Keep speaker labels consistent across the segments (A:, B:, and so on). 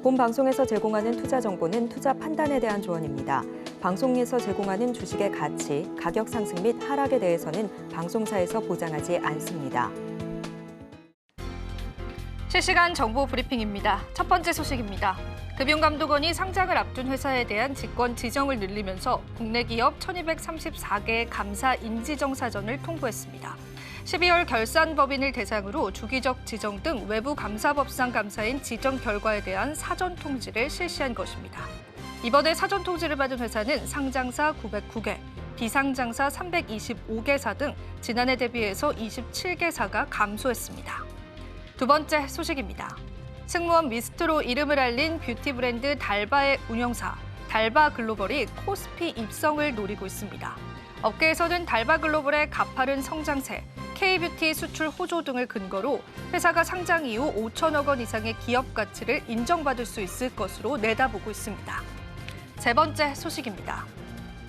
A: 본 방송에서 제공하는 투자 정보는 투자 판단에 대한 조언입니다. 방송에서 제공하는 주식의 가치, 가격 상승 및 하락에 대해서는 방송사에서 보장하지 않습니다.
B: 실시간 정보 브리핑입니다. 첫 번째 소식입니다. 금융감독원이 상장을 앞둔 회사에 대한 직권 지정을 늘리면서 국내 기업 1,234개의 감사 인지정 사전을 통보했습니다. 12월 결산법인을 대상으로 주기적 지정 등 외부 감사법상 감사인 지정 결과에 대한 사전 통지를 실시한 것입니다. 이번에 사전 통지를 받은 회사는 상장사 909개, 비상장사 325개사 등 지난해 대비해서 27개사가 감소했습니다. 두 번째 소식입니다. 승무원 미스트로 이름을 알린 뷰티 브랜드 달바의 운영사 달바 글로벌이 코스피 입성을 노리고 있습니다. 업계에서는 달바 글로벌의 가파른 성장세, K뷰티 수출 호조 등을 근거로 회사가 상장 이후 5천억 원 이상의 기업 가치를 인정받을 수 있을 것으로 내다보고 있습니다. 세 번째 소식입니다.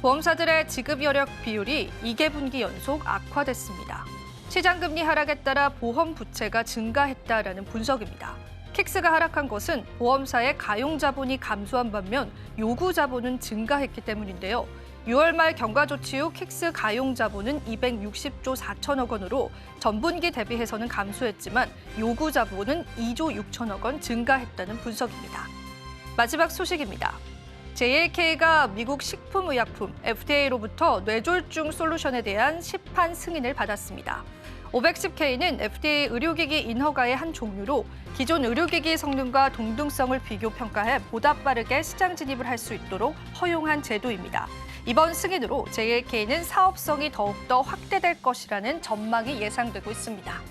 B: 보험사들의 지급 여력 비율이 2개분기 연속 악화됐습니다. 시장금리 하락에 따라 보험 부채가 증가했다라는 분석입니다. 킥스가 하락한 것은 보험사의 가용 자본이 감소한 반면 요구 자본은 증가했기 때문인데요. 6월 말 경과 조치 후 킥스 가용 자본은 260조 4천억 원으로 전분기 대비해서는 감소했지만 요구 자본은 2조 6천억 원 증가했다는 분석입니다. 마지막 소식입니다. JLK가 미국 식품의약품 FDA로부터 뇌졸중 솔루션에 대한 시판 승인을 받았습니다. 510K는 FDA 의료기기 인허가의 한 종류로 기존 의료기기 성능과 동등성을 비교 평가해 보다 빠르게 시장 진입을 할 수 있도록 허용한 제도입니다. 이번 승인으로 JLK는 사업성이 더욱더 확대될 것이라는 전망이 예상되고 있습니다.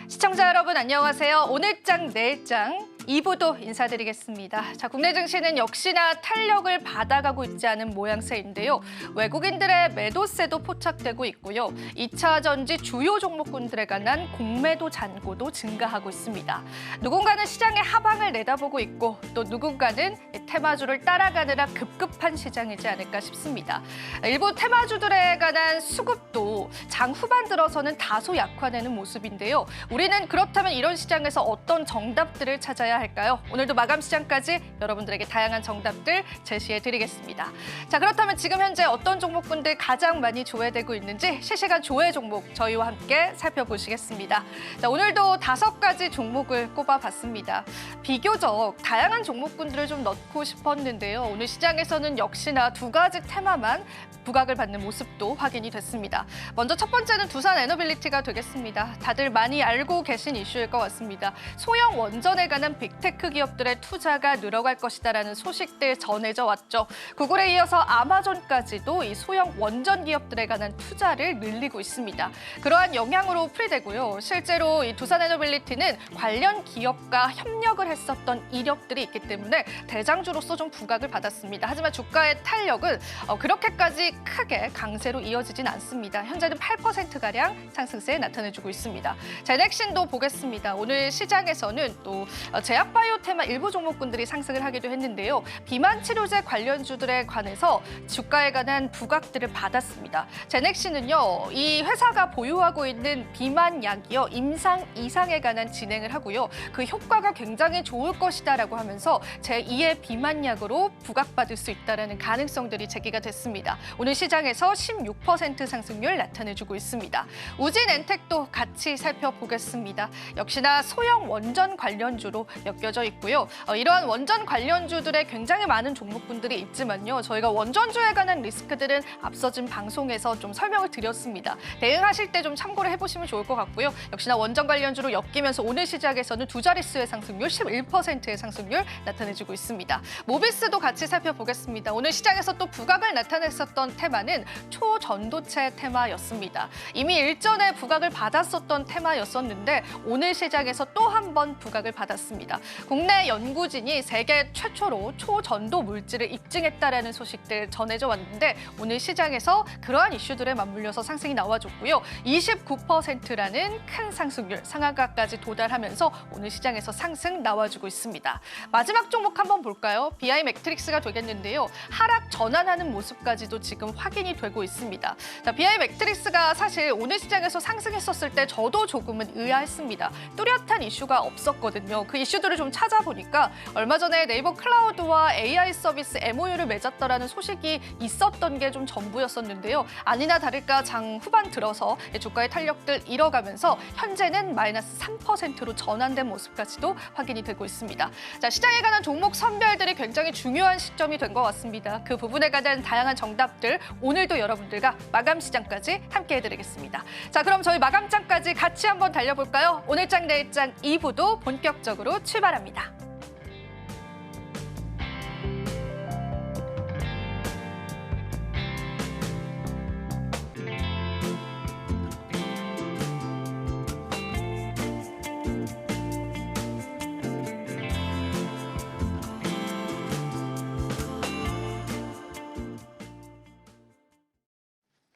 B: 시청자 여러분 안녕하세요. 오늘 장 내일 장 2부도 인사드리겠습니다. 자, 국내 증시는 역시나 탄력을 받아가고 있지 않은 모양새인데요. 외국인들의 매도세도 포착되고 있고요. 2차 전지 주요 종목군들에 관한 공매도 잔고도 증가하고 있습니다. 누군가는 시장의 하방을 내다보고 있고 또 누군가는 테마주를 따라가느라 급급한 시장이지 않을까 싶습니다. 일부 테마주들에 관한 수급도 장 후반 들어서는 다소 약화되는 모습인데요. 우리는 그렇다면 이런 시장에서 어떤 정답들을 찾아야 할까요? 오늘도 마감 시장까지 여러분들에게 다양한 정답들 제시해드리겠습니다. 자, 그렇다면 지금 현재 어떤 종목군들 가장 많이 조회되고 있는지 실시간 조회 종목 저희와 함께 살펴보시겠습니다. 자, 오늘도 5가지 종목을 꼽아봤습니다. 비교적 다양한 종목군들을 좀 넣고 싶었는데요. 오늘 시장에서는 역시나 2가지 테마만 부각을 받는 모습도 확인이 됐습니다. 먼저 첫 번째는 두산 에너빌리티가 되겠습니다. 다들 많이 알고 계신 이슈일 것 같습니다. 소형 원전에 관한 빅테크 기업들의 투자가 늘어갈 것이다라는 소식들 전해져 왔죠. 구글에 이어서 아마존까지도 이 소형 원전 기업들에 관한 투자를 늘리고 있습니다. 그러한 영향으로 풀이되고요. 실제로 이 두산 에너빌리티는 관련 기업과 협력을 했었던 이력들이 있기 때문에 대장주로서 좀 부각을 받았습니다. 하지만 주가의 탄력은 그렇게까지 크게 강세로 이어지진 않습니다. 현재는 8%가량 상승세 나타내주고 있습니다. 제넥신도 보겠습니다. 오늘 시장에서는 또 제약바이오 테마 일부 종목군들이 상승을 하기도 했는데요. 비만 치료제 관련주들에 관해서 주가에 관한 부각들을 받았습니다. 제넥신은요, 이 회사가 보유하고 있는 비만 약이요, 임상 이상에 관한 진행을 하고요. 그 효과가 굉장히 좋을 것이다라고 하면서 제2의 비만 약으로 부각받을 수 있다는 가능성들이 제기가 됐습니다. 오늘 시장에서 16% 상승률 나타내주고 있습니다. 우진엔텍도 같이 살펴보겠습니다. 역시나 소형 원전 관련주로 엮여져 있고요. 이러한 원전 관련주들의 굉장히 많은 종목군들이 있지만요. 저희가 원전주에 관한 리스크들은 앞서진 방송에서 좀 설명을 드렸습니다. 대응하실 때 좀 참고를 해보시면 좋을 것 같고요. 역시나 원전 관련주로 엮이면서 오늘 시작에서는 2자릿수의 상승률, 11%의 상승률 나타내주고 있습니다. 모비스도 같이 살펴보겠습니다. 오늘 시장에서 또 부각을 나타냈었던 테마는 초전도체 테마였습니다. 이미 일전에 부각을 받았었던 테마였었는데 오늘 시장에서 또 한 번 부각을 받았습니다. 있습니다. 국내 연구진이 세계 최초로 초전도 물질을 입증했다라는 소식들 전해져 왔는데 오늘 시장에서 그러한 이슈들에 맞물려서 상승이 나와줬고요. 29%라는 큰 상승률, 상한가까지 도달하면서 오늘 시장에서 상승 나와주고 있습니다. 마지막 종목 한번 볼까요? BI 매트릭스가 되겠는데요. 하락 전환하는 모습까지도 지금 확인이 되고 있습니다. 자, BI 매트릭스가 사실 오늘 시장에서 상승했었을 때 저도 조금은 의아했습니다. 뚜렷한 이슈가 없었거든요. 그 이슈들을 좀 찾아보니까 얼마 전에 네이버 클라우드와 AI 서비스 MOU를 맺었다라는 소식이 있었던 게 좀 전부였었는데요. 아니나 다를까 장 후반 들어서 주가의 탄력들 잃어가면서 현재는 마이너스 3%로 전환된 모습까지도 확인이 되고 있습니다. 자, 시장에 관한 종목 선별들이 굉장히 중요한 시점이 된 것 같습니다. 그 부분에 관한 다양한 정답들 오늘도 여러분들과 마감 시장까지 함께해드리겠습니다. 자, 그럼 저희 마감장까지 같이 한번 달려볼까요? 오늘장 내일장 2부도 본격적으로 출발합니다.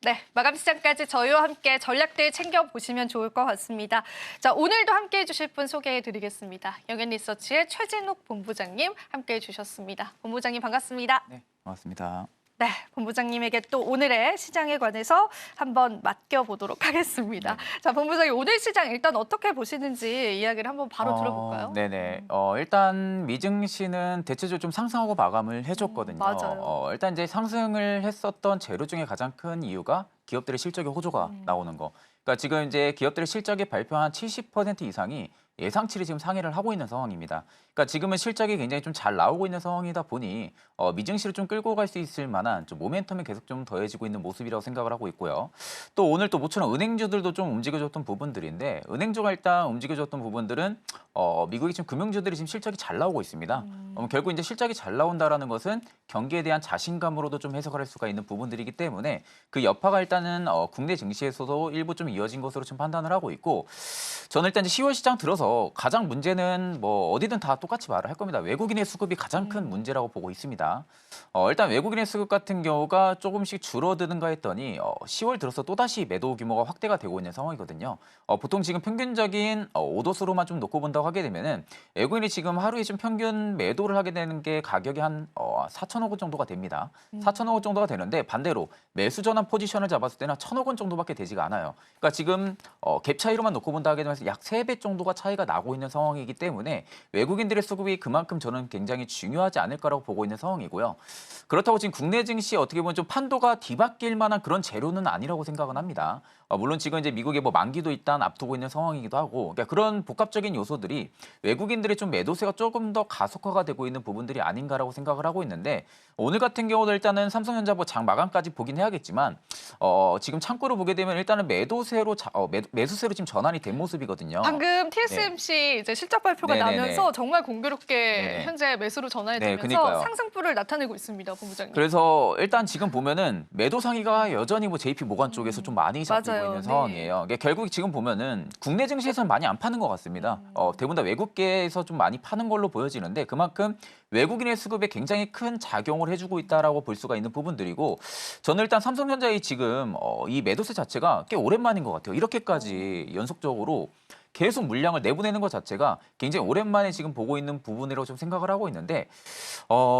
B: 네, 마감 시장까지 저희와 함께 전략들 챙겨보시면 좋을 것 같습니다. 자, 오늘도 함께해 주실 분 소개해드리겠습니다. 영앤리서치의 최진욱 본부장님 함께해 주셨습니다. 본부장님 반갑습니다.
C: 네, 반갑습니다.
B: 네, 본부장님에게 또 오늘의 시장에 관해서 한번 맡겨보도록 하겠습니다. 자, 본부장님 오늘 시장 일단 어떻게 보시는지 이야기를 한번 바로 들어볼까요?
C: 네네. 일단 미증시는 대체적으로 좀 상승하고 마감을 해줬거든요.
B: 맞아요.
C: 일단 이제 상승을 했었던 재료 중에 가장 큰 이유가 기업들의 실적의 호조가 나오는 거. 그러니까 지금 이제 기업들의 실적이 발표한 70% 이상이 예상치를 지금 상회를 하고 있는 상황입니다. 그러니까 지금은 실적이 굉장히 좀 잘 나오고 있는 상황이다 보니 미증시를 좀 끌고 갈 수 있을 만한 좀 모멘텀이 계속 좀 더해지고 있는 모습이라고 생각을 하고 있고요. 또 오늘 또 모처럼 은행주들도 좀 움직여줬던 부분들인데 은행주가 일단 움직여줬던 부분들은 미국의 지금 금융주들이 지금 실적이 잘 나오고 있습니다. 결국 이제 실적이 잘 나온다라는 것은 경기에 대한 자신감으로도 좀 해석을 할 수가 있는 부분들이기 때문에 그 여파가 일단은 국내 증시에서도 일부 좀 이어진 것으로 좀 판단을 하고 있고 저는 일단 이제 10월 시장 들어서 가장 문제는 뭐 어디든 다 똑같이 말을 할 겁니다. 외국인의 수급이 가장 큰 문제라고 보고 있습니다. 일단 외국인의 수급 같은 경우가 조금씩 줄어드는가 했더니 10월 들어서 또다시 매도 규모가 확대가 되고 있는 상황이거든요. 보통 지금 평균적인 오도수로만 좀 놓고 본다고 하게 되면은 외국인이 지금 하루에 좀 평균 매도를 하게 되는 게 가격이 한 4천억 원 정도가 됩니다. 4천억 원 정도가 되는데 반대로 매수 전환 포지션을 잡았을 때는 1,000억 원 정도밖에 되지가 않아요. 그러니까 지금 갭 차이로만 놓고 본다 하게 되면 약 3배 정도가 차이가 나고 있는 상황이기 때문에 외국인들의 수급이 그만큼 저는 굉장히 중요하지 않을까라고 보고 있는 상황이고요. 그렇다고 지금 국내 증시 어떻게 보면 좀 판도가 뒤바뀔 만한 그런 재료는 아니라고 생각은 합니다. 물론 지금 이제 미국에 뭐 만기도 일단 앞두고 있는 상황이기도 하고 그러니까 그런 복합적인 요소들이 외국인들의 좀 매도세가 조금 더 가속화가 되고 있는 부분들이 아닌가라고 생각을 하고 있는데 오늘 같은 경우도 일단은 삼성전자 뭐 장 마감까지 보긴 해야겠지만 지금 창구로 보게 되면 일단은 매도세로 매수세로 지금 전환이 된 모습이거든요.
B: 방금 TSMC 이제 실적 발표가
C: 네네네.
B: 나면서 정말 공교롭게
C: 네네.
B: 현재 매수로 전환이
C: 네,
B: 되면서
C: 그러니까요.
B: 상승폭을 나타내고 있습니다, 본부장님.
C: 그래서 일단 지금 보면은 매도 상위가 여전히 뭐 JP 모간 쪽에서 좀 많이 잡히고
B: 맞아요.
C: 있는
B: 네.
C: 상황이에요. 그러니까 결국 지금 보면은 국내 증시에서는 많이 안 파는 것 같습니다. 대부분 다 외국계에서 좀 많이 파는 걸로 보여지는데 그만큼 외국인의 수급에 굉장히 큰 작용을 해주고 있다라고 볼 수가 있는 부분들이고 저는 일단 삼성전자의 지금 이 매도세 자체가 꽤 오랜만인 것 같아요. 이렇게까지 연속적으로 계속 물량을 내보내는 것 자체가 굉장히 오랜만에 지금 보고 있는 부분이라고 좀 생각을 하고 있는데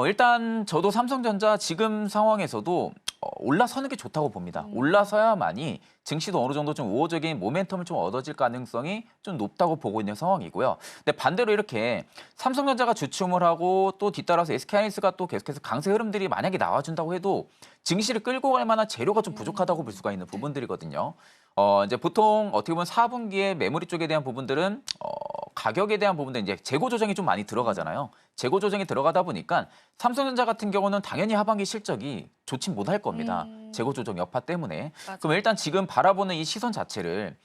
C: 일단 저도 삼성전자 지금 상황에서도 올라서는 게 좋다고 봅니다. 올라서야만이 증시도 어느 정도 좀 우호적인 모멘텀을 좀 얻어질 가능성이 좀 높다고 보고 있는 상황이고요. 근데 반대로 이렇게 삼성전자가 주춤을 하고 또 뒤따라서 SK하이닉스가 또 계속해서 강세 흐름들이 만약에 나와준다고 해도 증시를 끌고 갈 만한 재료가 좀 부족하다고 볼 수가 있는 부분들이거든요. 이제 보통 어떻게 보면 4분기에 메모리 쪽에 대한 부분들은 가격에 대한 부분들 이제 재고 조정이 좀 많이 들어가잖아요. 재고 조정이 들어가다 보니까 삼성전자 같은 경우는 당연히 하반기 실적이 좋진 못할 겁니다. 재고 조정 여파 때문에.
B: 맞아요.
C: 그럼 일단 지금 바라보는 이 시선 자체를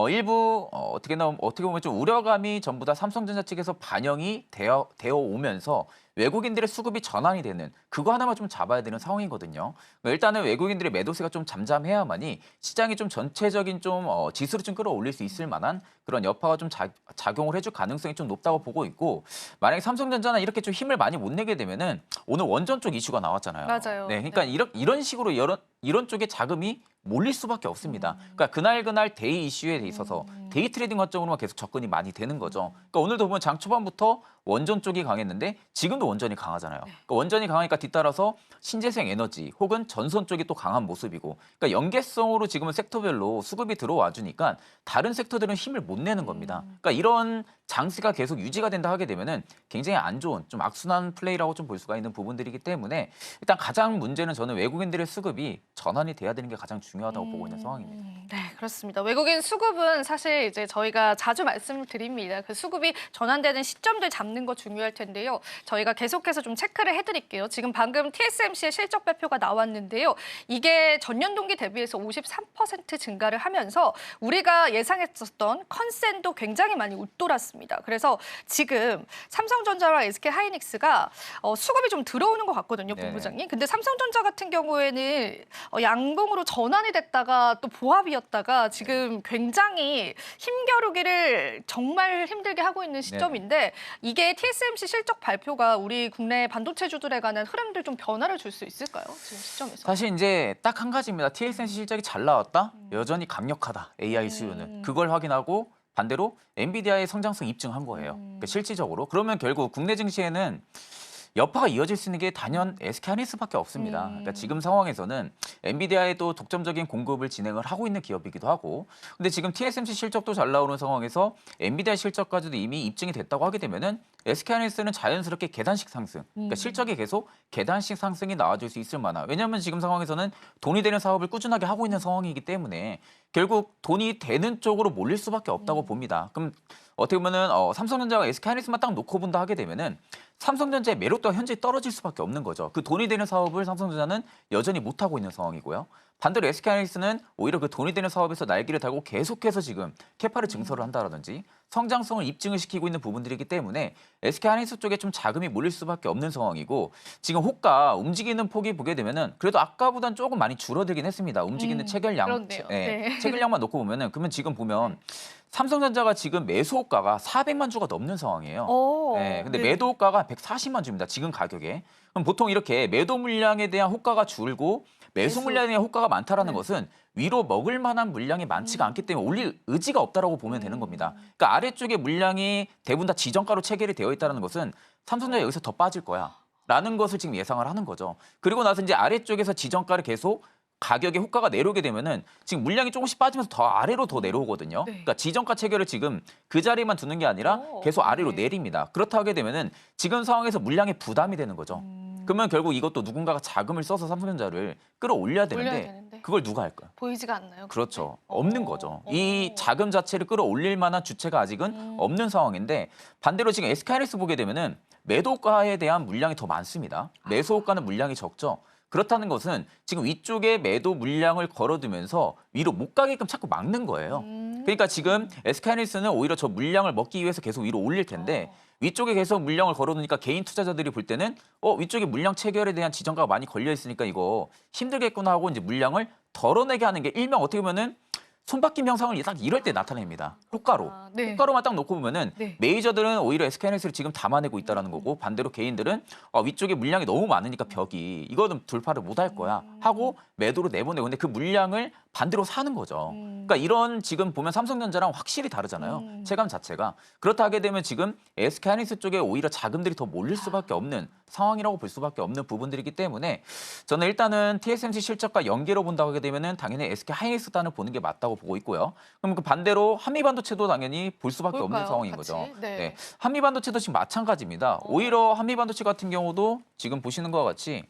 C: 일부 어떻게 보면 좀 우려감이 전부 다 삼성전자 측에서 반영이 되어 오면서 외국인들의 수급이 전환이 되는 그거 하나만 좀 잡아야 되는 상황이거든요. 일단은 외국인들의 매도세가 좀 잠잠해야만이 시장이 좀 전체적인 좀 지수를 좀 끌어올릴 수 있을 만한 그런 여파가 좀 작용을 해줄 가능성이 좀 높다고 보고 있고 만약에 삼성전자나 이렇게 좀 힘을 많이 못 내게 되면은 오늘 원전 쪽 이슈가 나왔잖아요.
B: 맞아요.
C: 네, 그러니까 이런 식으로 이런 쪽에 자금이 몰릴 수밖에 없습니다. 그러니까 그날 데이 이슈에 있어서 데이 트레이딩 관점으로만 계속 접근이 많이 되는 거죠. 그러니까 오늘도 보면 장 초반부터 원전 쪽이 강했는데 지금도 원전이 강하잖아요. 그러니까 원전이 강하니까 뒤따라서 신재생 에너지 혹은 전선 쪽이 또 강한 모습이고 그러니까 연계성으로 지금은 섹터별로 수급이 들어와 주니까 다른 섹터들은 힘을 못 내는 겁니다. 그러니까 이런 장세가 계속 유지가 된다 하게 되면은 굉장히 안 좋은 좀 악순환 플레이라고 좀 볼 수가 있는 부분들이기 때문에 일단 가장 문제는 저는 외국인들의 수급이 전환이 돼야 되는 게 가장 중요하다고 보고 있는 상황입니다.
B: 네, 그렇습니다. 외국인 수급은 사실 이제 저희가 자주 말씀을 드립니다. 그 수급이 전환되는 시점들 잡는 거 중요할 텐데요. 저희가 계속해서 좀 체크를 해드릴게요. 지금 방금 TSMC의 실적 발표가 나왔는데요. 이게 전년 동기 대비해서 53% 증가를 하면서 우리가 예상했었던 컨센도 굉장히 많이 웃돌았습니다. 그래서 지금 삼성전자와 SK하이닉스가 수급이 좀 들어오는 것 같거든요,
C: 네네.
B: 본부장님. 근데 삼성전자 같은 경우에는 양봉으로 전환이 됐다가 또 보합이었다가 지금 굉장히 힘겨루기를 정말 힘들게 하고 있는 시점인데 이게 TSMC 실적 발표가 우리 국내 반도체주들에 관한 흐름들 좀 변화를 줄 수 있을까요? 지금 시점에서.
C: 사실 이제 딱 한 가지입니다. TSMC 실적이 잘 나왔다. 여전히 강력하다. AI 수요는. 그걸 확인하고 반대로 엔비디아의 성장성 입증한 거예요. 그러니까 실질적으로. 그러면 결국 국내 증시에는 여파가 이어질 수 있는 게 단연 SK하이닉스밖에 없습니다. 그러니까 지금 상황에서는 엔비디아의 또 독점적인 공급을 진행을 하고 있는 기업이기도 하고 근데 지금 TSMC 실적도 잘 나오는 상황에서 엔비디아 실적까지도 이미 입증이 됐다고 하게 되면은 SK하이닉스는 자연스럽게 계단식 상승, 그러니까 실적이 계속 계단식 상승이 나와줄 수 있을 만한 왜냐하면 지금 상황에서는 돈이 되는 사업을 꾸준하게 하고 있는 상황이기 때문에 결국 돈이 되는 쪽으로 몰릴 수밖에 없다고 봅니다. 그럼 어떻게 보면은 삼성전자와 SK하이닉스만 딱 놓고 본다 하게 되면은 삼성전자의 매력도가 현재 떨어질 수밖에 없는 거죠. 그 돈이 되는 사업을 삼성전자는 여전히 못 하고 있는 상황이고요. 반대로 SK하이닉스는 오히려 그 돈이 되는 사업에서 날개를 달고 계속해서 지금 캐파를 증설을 한다라든지 성장성을 입증을 시키고 있는 부분들이기 때문에 SK하이닉스 쪽에 좀 자금이 몰릴 수밖에 없는 상황이고 지금 호가 움직이는 폭이 보게 되면은 그래도 아까보단 조금 많이 줄어들긴 했습니다. 움직이는 체결량,
B: 그렇네요. 네.
C: 체결량만 놓고 보면은 그러면 지금 보면 삼성전자가 지금 매수 호가가 400만 주가 넘는 상황이에요. 네, 근데 매도 호가가 140만 주입니다. 지금 가격에. 그럼 보통 이렇게 매도 물량에 대한 호가가 줄고 매수 물량에 대한 호가가 많다라는 것은 위로 먹을 만한 물량이 많지가 않기 때문에 올릴 의지가 없다라고 보면 되는 겁니다. 그러니까 아래쪽에 물량이 대부분 다 지정가로 체결이 되어 있다는 것은 삼성전자 여기서 더 빠질 거야. 라는 것을 지금 예상을 하는 거죠. 그리고 나서 이제 아래쪽에서 지정가를 계속 가격의 호가가 내려오게 되면은 지금 물량이 조금씩 빠지면서 더 아래로 더 내려오거든요. 그러니까 지정가 체결을 지금 그 자리에만 두는 게 아니라 계속 아래로 내립니다. 그렇다 하게 되면은 지금 상황에서 물량이 부담이 되는 거죠. 그러면 결국 이것도 누군가가 자금을 써서 삼성전자를 끌어올려야 되는데 그걸 누가 할까요?
B: 보이지가 않나요?
C: 그렇죠. 없는 거죠. 이 자금 자체를 끌어올릴 만한 주체가 아직은 없는 상황인데 반대로 지금 SK하이닉스 보게 되면은 매도가에 대한 물량이 더 많습니다. 매수가는 물량이 적죠. 그렇다는 것은 지금 위쪽에 매도 물량을 걸어두면서 위로 못 가게끔 자꾸 막는 거예요. 그러니까 지금 SK하이닉스는 오히려 저 물량을 먹기 위해서 계속 위로 올릴 텐데 위쪽에 계속 물량을 걸어두니까 개인 투자자들이 볼 때는 위쪽에 물량 체결에 대한 지정가가 많이 걸려 있으니까 이거 힘들겠구나 하고 이제 물량을 덜어내게 하는 게 일명 어떻게 보면은 손바뀜 현상을 딱 이럴 때 나타냅니다. 효과로. 효과로만 딱 놓고 보면은 메이저들은 오히려 SK하이닉스를 지금 담아내고 있다는 거고 반대로 개인들은 위쪽에 물량이 너무 많으니까 벽이 이거는 돌파를 못 할 거야 하고 매도로 내보내고 근데 그 물량을 반대로 사는 거죠. 그러니까 이런 지금 보면 삼성전자랑 확실히 다르잖아요. 체감 자체가. 그렇다 하게 되면 지금 SK하이닉스 쪽에 오히려 자금들이 더 몰릴 수밖에 없는 상황이라고 볼 수밖에 없는 부분들이기 때문에 저는 일단은 TSMC 실적과 연계로 본다고 하게 되면은 당연히 SK하이닉스 단을 보는 게 맞다고 보고 있고요. 그럼 그 반대로 한미반도체도 당연히 볼 수밖에 없는 상황인 거죠. 네. 한미반도체도 지금 마찬가지입니다. 오히려 한미반도체 같은 경우도 지금 보시는 것과 같이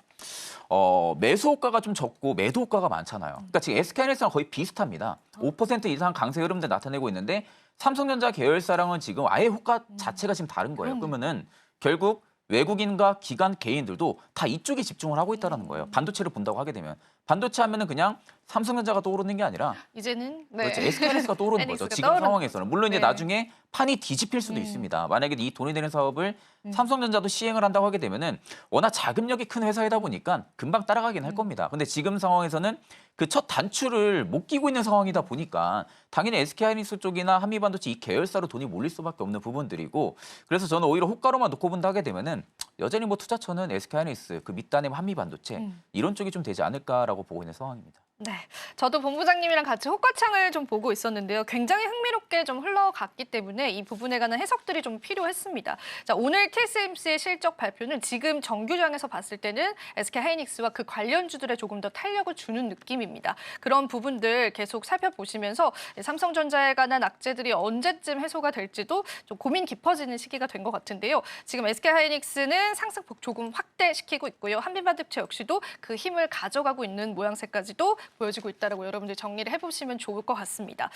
C: 매수 호가가 좀 적고 매도 호가가 많잖아요. 그러니까 지금 SK하이닉스랑 거의 비슷합니다. 5% 이상 강세 흐름들 나타내고 있는데 삼성전자 계열사랑은 지금 아예 호가 자체가 지금 다른 거예요. 그러면은 결국 외국인과 기관 개인들도 다 이쪽에 집중을 하고 있다는 거예요. 반도체를 본다고 하게 되면. 반도체 하면은 그냥 삼성전자가 떠오르는 게 아니라
B: 이제는
C: 그렇죠. SK하이닉스가 떠오르는 거죠.
B: 하이닉스가
C: 지금
B: 떠오르는
C: 상황에서는. 물론 이제
B: 네.
C: 나중에 판이 뒤집힐 수도 있습니다. 만약에 이 돈이 되는 사업을 삼성전자도 시행을 한다고 하게 되면은 워낙 자금력이 큰 회사이다 보니까 금방 따라가긴 할 겁니다. 근데 지금 상황에서는 그 첫 단추를 못 끼고 있는 상황이다 보니까 당연히 SK하이닉스 쪽이나 한미반도체 이 계열사로 돈이 몰릴 수밖에 없는 부분들이고 그래서 저는 오히려 호가로만 놓고 본다 하게 되면은 여전히 뭐 투자처는 SK하이닉스, 그 밑단의 한미반도체 이런 쪽이 좀 되지 않을까라고 보고 있는 상황입니다.
B: 네, 저도 본부장님이랑 같이 호가창을 좀 보고 있었는데요. 굉장히 흥미롭게 좀 흘러갔기 때문에 이 부분에 관한 해석들이 좀 필요했습니다. 자, 오늘 TSMC의 실적 발표는 지금 정규장에서 봤을 때는 SK하이닉스와 그 관련주들에 조금 더 탄력을 주는 느낌입니다. 그런 부분들 계속 살펴보시면서 삼성전자에 관한 악재들이 언제쯤 해소가 될지도 좀 고민 깊어지는 시기가 된 것 같은데요. 지금 SK하이닉스는 상승폭 조금 확대시키고 있고요. 한미반도체 역시도 그 힘을 가져가고 있는 모양새까지도 보여지고 있다라고 여러분들 정리를 해보시면 좋을 것 같습니다.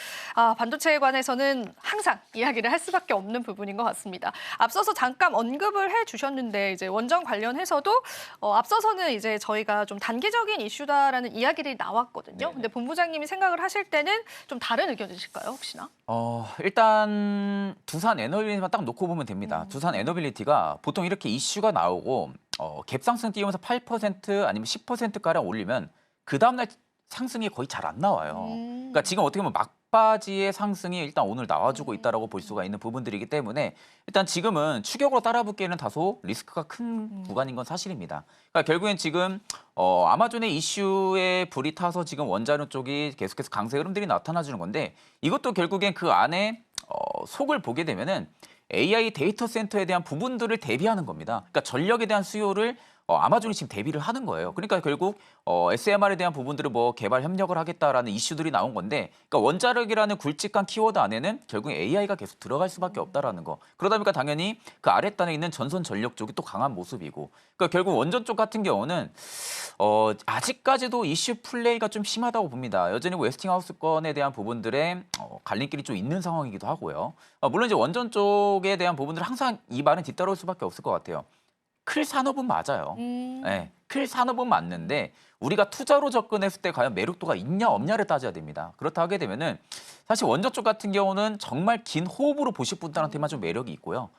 B: 반도체에 관해서는 항상 이야기를 할 수밖에 없는 부분인 것 같습니다. 앞서서 잠깐 언급을 해주셨는데 이제 원전 관련해서도 앞서서는 이제 저희가 좀 단기적인 이슈다라는 이야기들이 나왔거든요.
C: 네네.
B: 근데 본부장님이 생각을 하실 때는 좀 다른 의견이실까요, 혹시나?
C: 일단 두산 에너빌리티만 딱 놓고 보면 됩니다. 두산 에너빌리티가 보통 이렇게 이슈가 나오고 갭상승 띄우면서 8% 아니면 10%가량 올리면 그 다음날 상승이 거의 잘 안 나와요. 그러니까 지금 어떻게 보면 막바지의 상승이 일단 오늘 나와주고 있다라고 볼 수가 있는 부분들이기 때문에 일단 지금은 추격으로 따라붙기에는 다소 리스크가 큰 구간인 건 사실입니다. 그러니까 결국엔 지금 아마존의 이슈에 불이 타서 지금 원자료 쪽이 계속해서 강세 흐름들이 나타나주는 건데 이것도 결국엔 그 안에 속을 보게 되면은 AI 데이터 센터에 대한 부분들을 대비하는 겁니다. 그러니까 전력에 대한 수요를 아마존이 지금 대비를 하는 거예요. 그러니까 결국 SMR에 대한 부분들을 뭐 개발 협력을 하겠다라는 이슈들이 나온 건데, 그러니까 원자력이라는 굵직한 키워드 안에는 결국 AI가 계속 들어갈 수밖에 없다라는 거. 그러다 보니까 당연히 그 아랫단에 있는 전선 전력 쪽이 또 강한 모습이고, 그러니까 결국 원전 쪽 같은 경우는 아직까지도 이슈 플레이가 좀 심하다고 봅니다. 여전히 웨스팅하우스 건에 대한 부분들의 갈림길이 좀 있는 상황이기도 하고요. 물론 이제 원전 쪽에 대한 부분들 항상 이 말은 뒤따라올 수밖에 없을 것 같아요. 클 산업은 맞아요. 네, 클 산업은 맞는데 우리가 투자로 접근했을 때 과연 매력도가 있냐 없냐를 따져야 됩니다. 그렇다 하게 되면은 사실 원전 쪽 같은 경우는 정말 긴 호흡으로 보실 분들한테만 좀 매력이 있고요.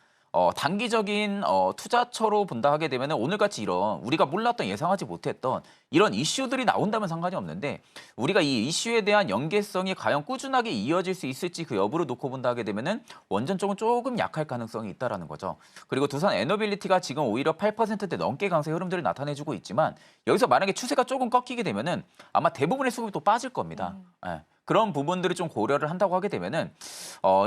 C: 단기적인 투자처로 본다 하게 되면 오늘같이 이런 우리가 몰랐던 예상하지 못했던 이런 이슈들이 나온다면 상관이 없는데 우리가 이 이슈에 대한 연계성이 과연 꾸준하게 이어질 수 있을지 그 여부를 놓고 본다 하게 되면은 원전 쪽은 조금 약할 가능성이 있다라는 거죠. 그리고 두산 에너빌리티가 지금 오히려 8%대 넘게 강세 흐름들을 나타내주고 있지만 여기서 만약에 추세가 조금 꺾이게 되면은 아마 대부분의 수급이 또 빠질 겁니다. 네. 그런 부분들을 좀 고려를 한다고 하게 되면은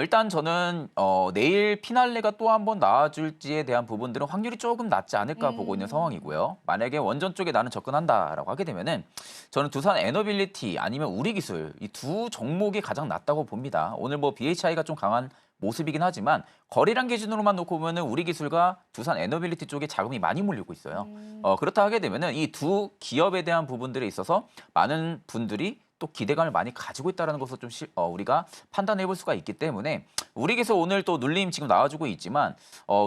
C: 일단 저는 내일 피날레가 또 한 번 나와줄지에 대한 부분들은 확률이 조금 낮지 않을까 보고 있는 상황이고요. 만약에 원전 쪽에 나는 접근한다라고 하게 되면은 저는 두산 에너빌리티 아니면 우리기술 이 두 종목이 가장 낮다고 봅니다. 오늘 뭐 BHI가 좀 강한 모습이긴 하지만 거래량 기준으로만 놓고 보면은 우리기술과 두산 에너빌리티 쪽에 자금이 많이 몰리고 있어요. 그렇다 하게 되면은 이 두 기업에 대한 부분들에 있어서 많은 분들이 또 기대감을 많이 가지고 있다는 것을 좀 우리가 판단해 볼 수가 있기 때문에 우리에게서 오늘 또 눌림 지금 나와주고 있지만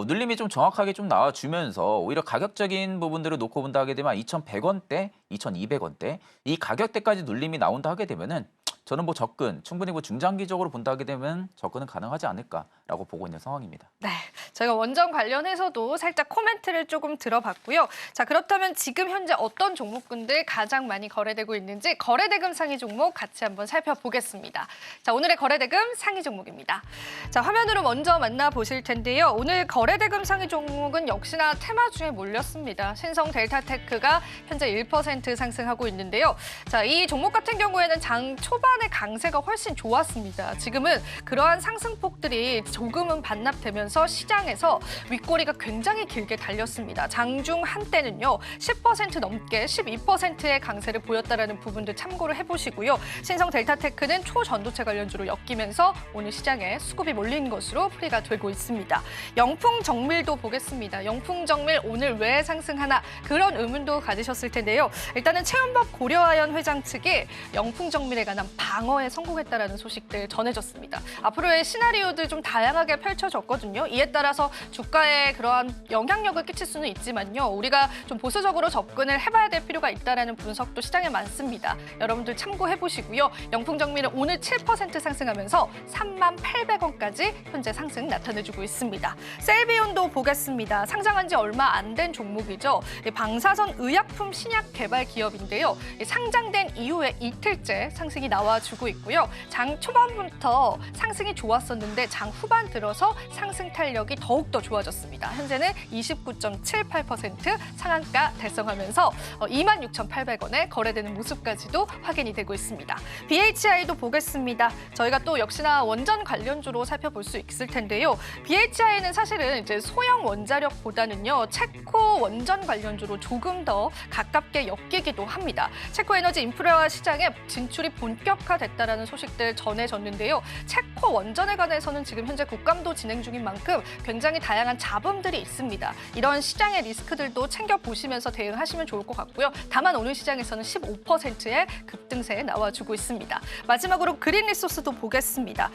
C: 눌림이 좀 정확하게 좀 나와주면서 오히려 가격적인 부분들을 놓고 본다 하게 되면 2,100원대, 2,200원대 이 가격대까지 눌림이 나온다 하게 되면은 저는 뭐 충분히 뭐 중장기적으로 본다 하게 되면 접근은 가능하지 않을까라고 보고 있는 상황입니다.
B: 네, 저희가 원전 관련해서도 살짝 코멘트를 조금 들어봤고요. 자, 그렇다면 지금 현재 어떤 종목군들 가장 많이 거래되고 있는지 거래대금 상위 종목 같이 한번 살펴보겠습니다. 자, 오늘의 거래대금 상위 종목입니다. 자, 화면으로 먼저 만나보실 텐데요. 오늘 거래대금 상위 종목은 역시나 테마주에 몰렸습니다. 신성 델타테크가 현재 1% 상승하고 있는데요. 자, 이 종목 같은 경우에는 장 초반의 강세가 훨씬 좋았습니다. 지금은 그러한 상승폭들이 조금은 반납되면서 시장에서 윗꼬리가 굉장히 길게 달렸습니다. 장중 한때는요 10% 넘게 12%의 강세를 보였다라는 부분들 참고를 해보시고요. 신성 델타테크는 초전도체 관련주로 엮이면서 오늘 시장에 수급이 몰린 것으로 풀이가 되고 있습니다. 영풍정밀도 보겠습니다. 영풍정밀 오늘 왜 상승하나 그런 의문도 가지셨을 텐데요. 일단은 최은법 고려아연 회장 측이 영풍정밀에 관한 방어에 성공했다라는 소식들 전해졌습니다. 앞으로의 시나리오들 좀 다양하게 펼쳐졌거든요. 이에 따라서 주가에 그러한 영향력을 끼칠 수는 있지만요. 우리가 좀 보수적으로 접근을 해봐야 될 필요가 있다라는 분석도 시장에 많습니다. 여러분들 참고해 보시고요. 영풍정밀은 오늘 7% 상승하면서 38,000원까지 현재 상승 나타내주고 있습니다. 셀비온도 보겠습니다. 상장한 지 얼마 안 된 종목이죠. 방사선 의약품 신약 개발 기업인데요. 상장된 이후에 이틀째 상승이 나와주고 있고요. 장 초반부터 상승이 좋았었는데 장 후반 들어서 상승 탄력이 더욱더 좋아졌습니다. 현재는 29.78% 상한가 달성하면서 26,800원에 거래되는 모습까지도 확인이 되고 있습니다. BHI도 보겠습니다. 저희가 또 역시나 원전 관련주로 살펴볼 수 있을 텐데요. BHI는 사실은 이제 소형 원자력보다는요. 체코 원전 관련주로 조금 더 가깝게 엮이기도 합니다. 체코 에너지 인프라 시장에 진출이 본격화됐다라는 소식들 전해졌는데요. 체코 원전에 관해서는 지금 현재 국감도 진행 중인 만큼 굉장히 다양한 잡음들이 있습니다. 이런 시장의 리스크들도 챙겨보시면서 대응하시면 좋을 것 같고요. 다만 오늘 시장에서는 15%의 급등세에 나와주고 있습니다. 마지막으로 그린 리소스도 보겠습니다.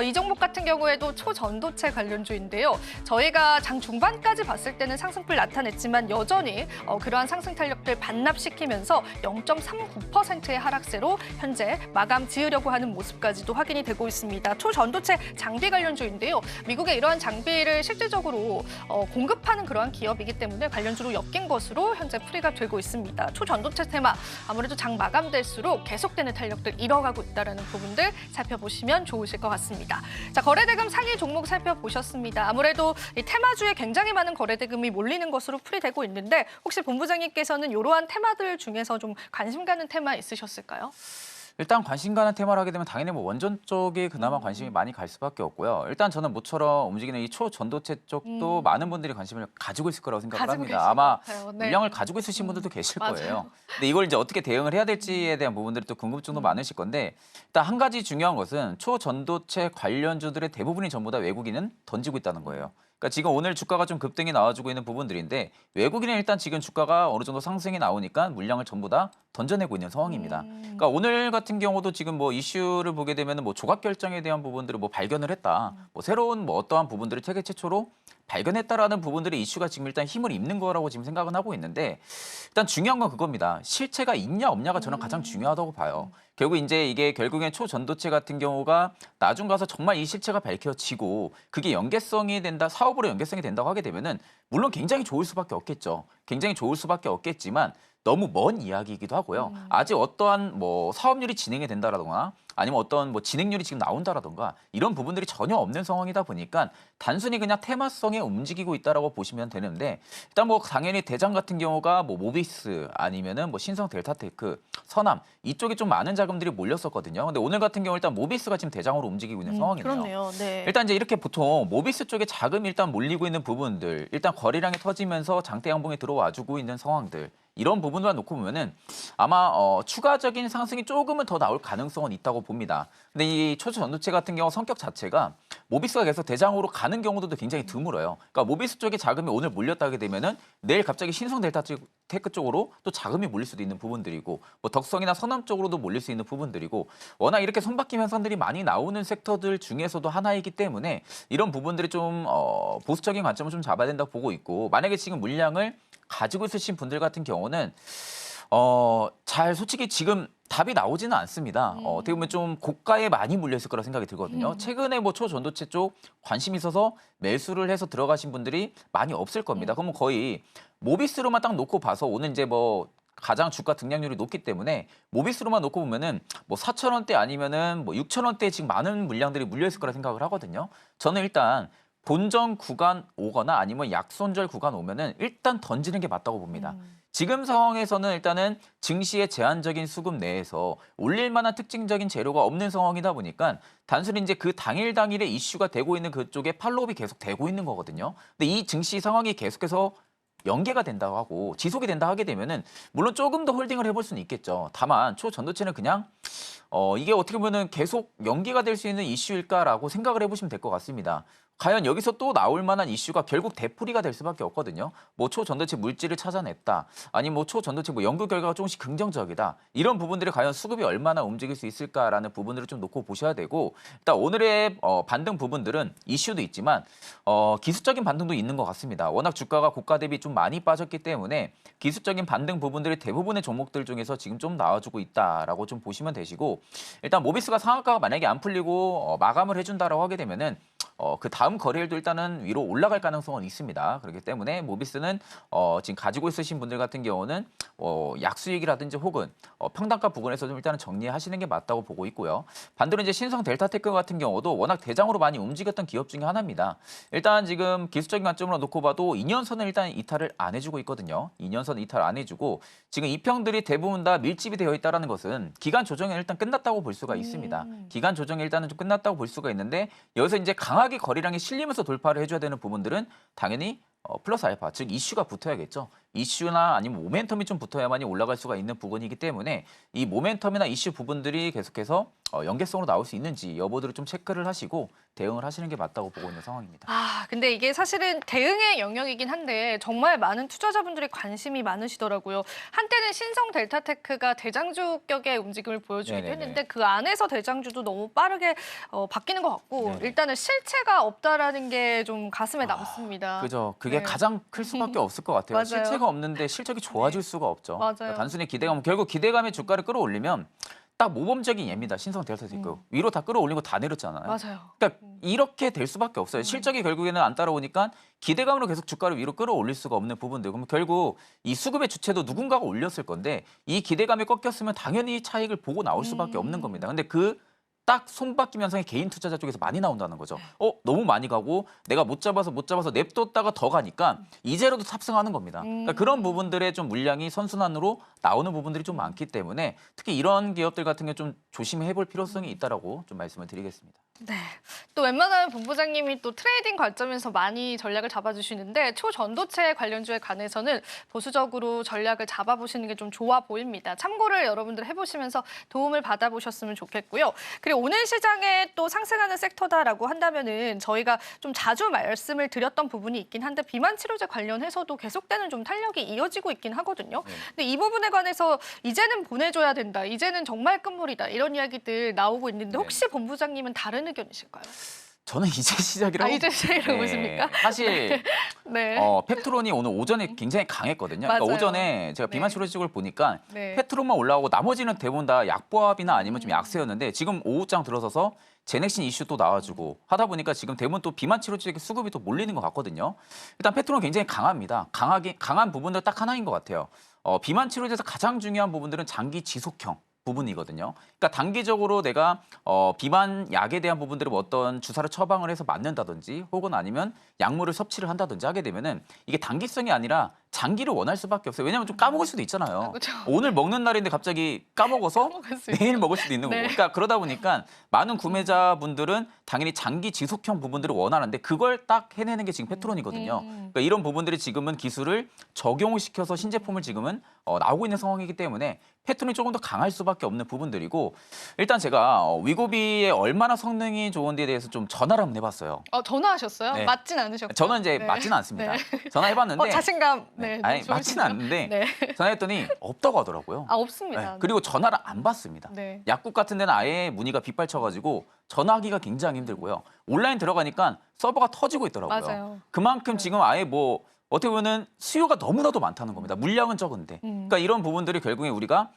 B: 이 종목 같은 경우에도 초전도체 관련주인데요. 저희가 장 중반까지 봤을 때는 상승폭을 나타냈지만 여전히 그러한 상승 탄력들 반납시키면서 0.39%의 하락세로 현재 마감 지으려고 하는 모습까지도 확인이 되고 있습니다. 초전도체 장비 관련주인데요. 미국의 이러한 장비를 실질적으로 공급하는 그러한 기업이기 때문에 관련주로 엮인 것으로 현재 풀이가 되고 있습니다. 초전도체 테마 아무래도 장 마감될수록 계속되는 탄력들 이뤄가고 있다는 부분들 살펴보시면 좋으실 것 같습니다. 자, 거래대금 상위 종목 살펴보셨습니다. 아무래도 이 테마주에 굉장히 많은 거래대금이 몰리는 것으로 풀이되고 있는데 혹시 본부장님께서는 이러한 테마들 중에서 좀 관심 가는 테마 있으셨을까요?
C: 일단 관심 가는 테마를 하게 되면 당연히 뭐 원전 쪽에 그나마 관심이 많이 갈 수밖에 없고요. 일단 저는 모처럼 움직이는 이 초전도체 쪽도 많은 분들이 관심을 가지고 있을 거라고 생각을 합니다. 아마
B: 네.
C: 물량을 가지고 있으신 분들도 계실
B: 맞아요.
C: 거예요. 근데 이걸 이제 어떻게 대응을 해야 될지에 대한 부분들이 또 궁금증도 많으실 건데 일단 한 가지 중요한 것은 초전도체 관련주들의 대부분이 전부 다 외국인은 던지고 있다는 거예요. 그러니까 지금 오늘 주가가 좀 급등이 나와주고 있는 부분들인데 외국인은 일단 지금 주가가 어느 정도 상승이 나오니까 물량을 전부 다 던져내고 있는 상황입니다. 그러니까 오늘 같은 경우도 지금 뭐 이슈를 보게 되면 뭐 조각 결정에 대한 부분들을 뭐 발견을 했다. 뭐 새로운 뭐 어떠한 부분들을 세계 최초로 발견했다라는 부분들의 이슈가 지금 일단 힘을 입는 거라고 지금 생각은 하고 있는데 일단 중요한 건 그겁니다. 실체가 있냐 없냐가 저는 가장 중요하다고 봐요. 결국 이제 이게 결국엔 초전도체 같은 경우가 나중 가서 정말 이 실체가 밝혀지고 그게 연계성이 된다, 사업으로 연계성이 된다고 하게 되면은 물론 굉장히 좋을 수밖에 없겠죠. 굉장히 좋을 수밖에 없겠지만 너무 먼 이야기이기도 하고요. 아직 어떠한 뭐 사업률이 진행이 된다라던가 아니면 어떤 뭐 진행률이 지금 나온다라던가 이런 부분들이 전혀 없는 상황이다 보니까 단순히 그냥 테마성에 움직이고 있다라고 보시면 되는데 일단 뭐 당연히 대장 같은 경우가 뭐 모비스 아니면은 뭐 신성 델타테크, 서남 이쪽에 좀 많은 자금들이 몰렸었거든요. 근데 오늘 같은 경우 일단 모비스가 지금 대장으로 움직이고 있는 상황이네요.
B: 그렇네요. 네.
C: 일단 이제 이렇게 보통 모비스 쪽에 자금이 일단 몰리고 있는 부분들, 일단 거래량이 터지면서 장대 양봉에 들어와주고 있는 상황들. 이런 부분만 놓고 보면은 아마 추가적인 상승이 조금은 더 나올 가능성은 있다고 봅니다. 근데 이 초전도체 같은 경우 성격 자체가 모비스가 계속 대장으로 가는 경우도 굉장히 드물어요. 그러니까 모비스 쪽에 자금이 오늘 몰렸다 하게 되면은 내일 갑자기 신성 델타테크 쪽으로 또 자금이 몰릴 수도 있는 부분들이고 뭐 덕성이나 서남 쪽으로도 몰릴 수 있는 부분들이고 워낙 이렇게 손바뀜 현상들이 많이 나오는 섹터들 중에서도 하나이기 때문에 이런 부분들이 좀 보수적인 관점을 좀 잡아야 된다고 보고 있고 만약에 지금 물량을 가지고 있으신 분들 같은 경우는 잘 솔직히 지금 답이 나오지는 않습니다. 어떻게 보면 좀 고가에 많이 물려있을 거라 생각이 들거든요. 최근에 뭐 초전도체 쪽 관심 있어서 매수를 해서 들어가신 분들이 많이 없을 겁니다. 그러면 거의 모비스로만 딱 놓고 봐서 오늘 이제 뭐 가장 주가 등락률이 높기 때문에 모비스로만 놓고 보면은 뭐 4,000원대 아니면은 뭐 6,000원대에 지금 많은 물량들이 물려있을 거라 생각을 하거든요. 저는 일단 본전 구간 오거나 아니면 약손절 구간 오면은 일단 던지는 게 맞다고 봅니다. 지금 상황에서는 일단은 증시의 제한적인 수급 내에서 올릴 만한 특징적인 재료가 없는 상황이다 보니까 단순히 이제 그 당일에 이슈가 되고 있는 그쪽에 팔로업이 계속 되고 있는 거거든요. 근데 이 증시 상황이 계속해서 연계가 된다고 하고 지속이 된다 하게 되면은 물론 조금 더 홀딩을 해볼 수는 있겠죠. 다만 초전도체는 그냥 이게 어떻게 보면은 계속 연계가 될 수 있는 이슈일까라고 생각을 해보시면 될 것 같습니다. 과연 여기서 또 나올 만한 이슈가 결국 되풀이가 될 수밖에 없거든요. 뭐 초전도체 물질을 찾아냈다. 아니 뭐 초전도체 뭐 연구 결과가 조금씩 긍정적이다. 이런 부분들이 과연 수급이 얼마나 움직일 수 있을까라는 부분들을 좀 놓고 보셔야 되고 일단 오늘의 반등 부분들은 이슈도 있지만 기술적인 반등도 있는 것 같습니다. 워낙 주가가 고가 대비 좀 많이 빠졌기 때문에 기술적인 반등 부분들이 대부분의 종목들 중에서 지금 좀 나와주고 있다라고 좀 보시면 되시고 일단 모비스가 상한가가 만약에 안 풀리고 마감을 해준다라고 하게 되면은 그 다음 거래일도 일단은 위로 올라갈 가능성은 있습니다. 그렇기 때문에 모비스는 지금 가지고 있으신 분들 같은 경우는 약수익이라든지 혹은 평단가 부분에서 좀 일단은 정리하시는 게 맞다고 보고 있고요. 반대로 이제 신성 델타테크 같은 경우도 워낙 대장으로 많이 움직였던 기업 중에 하나입니다. 일단 지금 기술적인 관점으로 놓고 봐도 2년선은 일단 이탈을 안 해주고 있거든요. 2년선 이탈 안 해주고 지금 이평들이 대부분 다 밀집이 되어 있다는 것은 기간 조정이 일단 끝났다고 볼 수가 있습니다. 기간 조정이 일단은 좀 끝났다고 볼 수가 있는데 여기서 이제 강하게 거래량이 실리면서 돌파를 해줘야 되는 부분들은 당연히 플러스 알파, 즉 이슈가 붙어야겠죠. 이슈나 아니면 모멘텀이 좀 붙어야만이 올라갈 수가 있는 부분이기 때문에 이 모멘텀이나 이슈 부분들이 계속해서 연계성으로 나올 수 있는지 여부들을 좀 체크를 하시고 대응을 하시는 게 맞다고 보고 있는 상황입니다.
B: 근데 이게 사실은 대응의 영역이긴 한데 정말 많은 투자자분들이 관심이 많으시더라고요. 한때는 신성 델타테크가 대장주격의 움직임을 보여주기도
C: 네네네.
B: 했는데 그 안에서 대장주도 너무 빠르게 바뀌는 것 같고
C: 네네.
B: 일단은 실체가 없다라는 게 좀 가슴에 남습니다.
C: 그죠. 그게
B: 네.
C: 가장 클 수밖에 없을 것 같아요.
B: 맞아요.
C: 실체가 없는데 실적이 좋아질 수가 없죠.
B: 맞아요.
C: 그러니까 단순히 기대감, 결국 기대감의 주가를 끌어올리면 딱 모범적인 예입니다. 신성 델타테크. 위로 다 끌어올리고 다 내렸잖아요.
B: 맞아요.
C: 그러니까 이렇게 될 수밖에 없어요. 실적이 결국에는 안 따라오니까 기대감으로 계속 주가를 위로 끌어올릴 수가 없는 부분들. 그러면 결국 이 수급의 주체도 누군가가 올렸을 건데 이 기대감이 꺾였으면 당연히 차익을 보고 나올 수밖에 없는 겁니다. 근데 그 딱 손바뀜 현상이 개인 투자자 쪽에서 많이 나온다는 거죠. 너무 많이 가고 내가 못 잡아서 냅뒀다가 더 가니까 이제라도 탑승하는 겁니다. 그러니까 그런 부분들의 좀 물량이 선순환으로 나오는 부분들이 좀 많기 때문에 특히 이런 기업들 같은 게 좀 조심해 볼 필요성이 있다라고 좀 말씀을 드리겠습니다.
B: 네. 또 웬만하면 본부장님이 또 트레이딩 관점에서 많이 전략을 잡아주시는데 초전도체 관련주에 관해서는 보수적으로 전략을 잡아보시는 게 좀 좋아 보입니다. 참고를 여러분들 해보시면서 도움을 받아보셨으면 좋겠고요. 그리고 오늘 시장에 또 상승하는 섹터다라고 한다면은 저희가 좀 자주 말씀을 드렸던 부분이 있긴 한데 비만 치료제 관련해서도 계속되는 좀 탄력이 이어지고 있긴 하거든요. 근데 이 부분에 관해서 이제는 보내줘야 된다. 이제는 정말 끝물이다. 이런 이야기들 나오고 있는데 혹시 본부장님은 다른 의견이실까요?
C: 저는 이제 시작이라고.
B: 이제 시작이라고 보십니까?
C: 사실
B: 네.
C: 페트론이 오늘 오전에 굉장히 강했거든요. 그러니까
B: 맞아요.
C: 오전에 제가 비만
B: 네.
C: 치료 쪽을 보니까
B: 네.
C: 페트론만 올라오고 나머지는 대부분 다 약보합이나 아니면 좀 약세였는데 지금 오후장 들어서서 제넥신 이슈 또 나와주고 하다 보니까 지금 대부분 또 비만 치료 쪽에 수급이 또 몰리는 것 같거든요. 일단 페트론 굉장히 강합니다. 강한 부분들 딱 하나인 것 같아요. 비만 치료제에서 가장 중요한 부분들은 장기 지속형 부분이거든요. 그러니까 단기적으로 내가 비만 약에 대한 부분들을 뭐 어떤 주사를 처방을 해서 맞는다든지 혹은 아니면 약물을 섭취를 한다든지 하게 되면은 이게 단기성이 아니라 장기를 원할 수밖에 없어요. 왜냐하면 좀 까먹을 수도 있잖아요.
B: 그렇죠.
C: 오늘 먹는 날인데 갑자기 까먹어서
B: 까먹을 수
C: 내일 먹을 수도 있는 거고.
B: 네.
C: 그러니까 그러다 보니까 많은 구매자분들은 당연히 장기 지속형 부분들을 원하는데 그걸 딱 해내는 게 지금 페트론이거든요. 그러니까 이런 부분들이 지금은 기술을 적용을 시켜서 신제품을 지금은 나오고 있는 상황이기 때문에 패턴이 조금 더 강할 수밖에 없는 부분들이고 일단 제가 위고비의 얼마나 성능이 좋은지에 대해서 좀 전화를 한번 해봤어요.
B: 전화하셨어요?
C: 네.
B: 맞진 않으셨고.
C: 저는 이제
B: 네.
C: 맞지는 않습니다.
B: 네.
C: 전화해봤는데
B: 자신감. 네.
C: 아니
B: 좋으시네요.
C: 맞지는 않는데
B: 네.
C: 전화했더니 없다고 하더라고요.
B: 없습니다.
C: 네. 그리고 전화를 안 받습니다.
B: 네.
C: 약국 같은 데는 아예 문의가 빗발쳐가지고 전화하기가 굉장히 힘들고요. 온라인 들어가니까 서버가 터지고 있더라고요.
B: 맞아요.
C: 그만큼 지금 아예 뭐 어떻게 보면 수요가 너무나도 많다는 겁니다. 물량은 적은데. 그러니까 이런 부분들이 결국에 우리가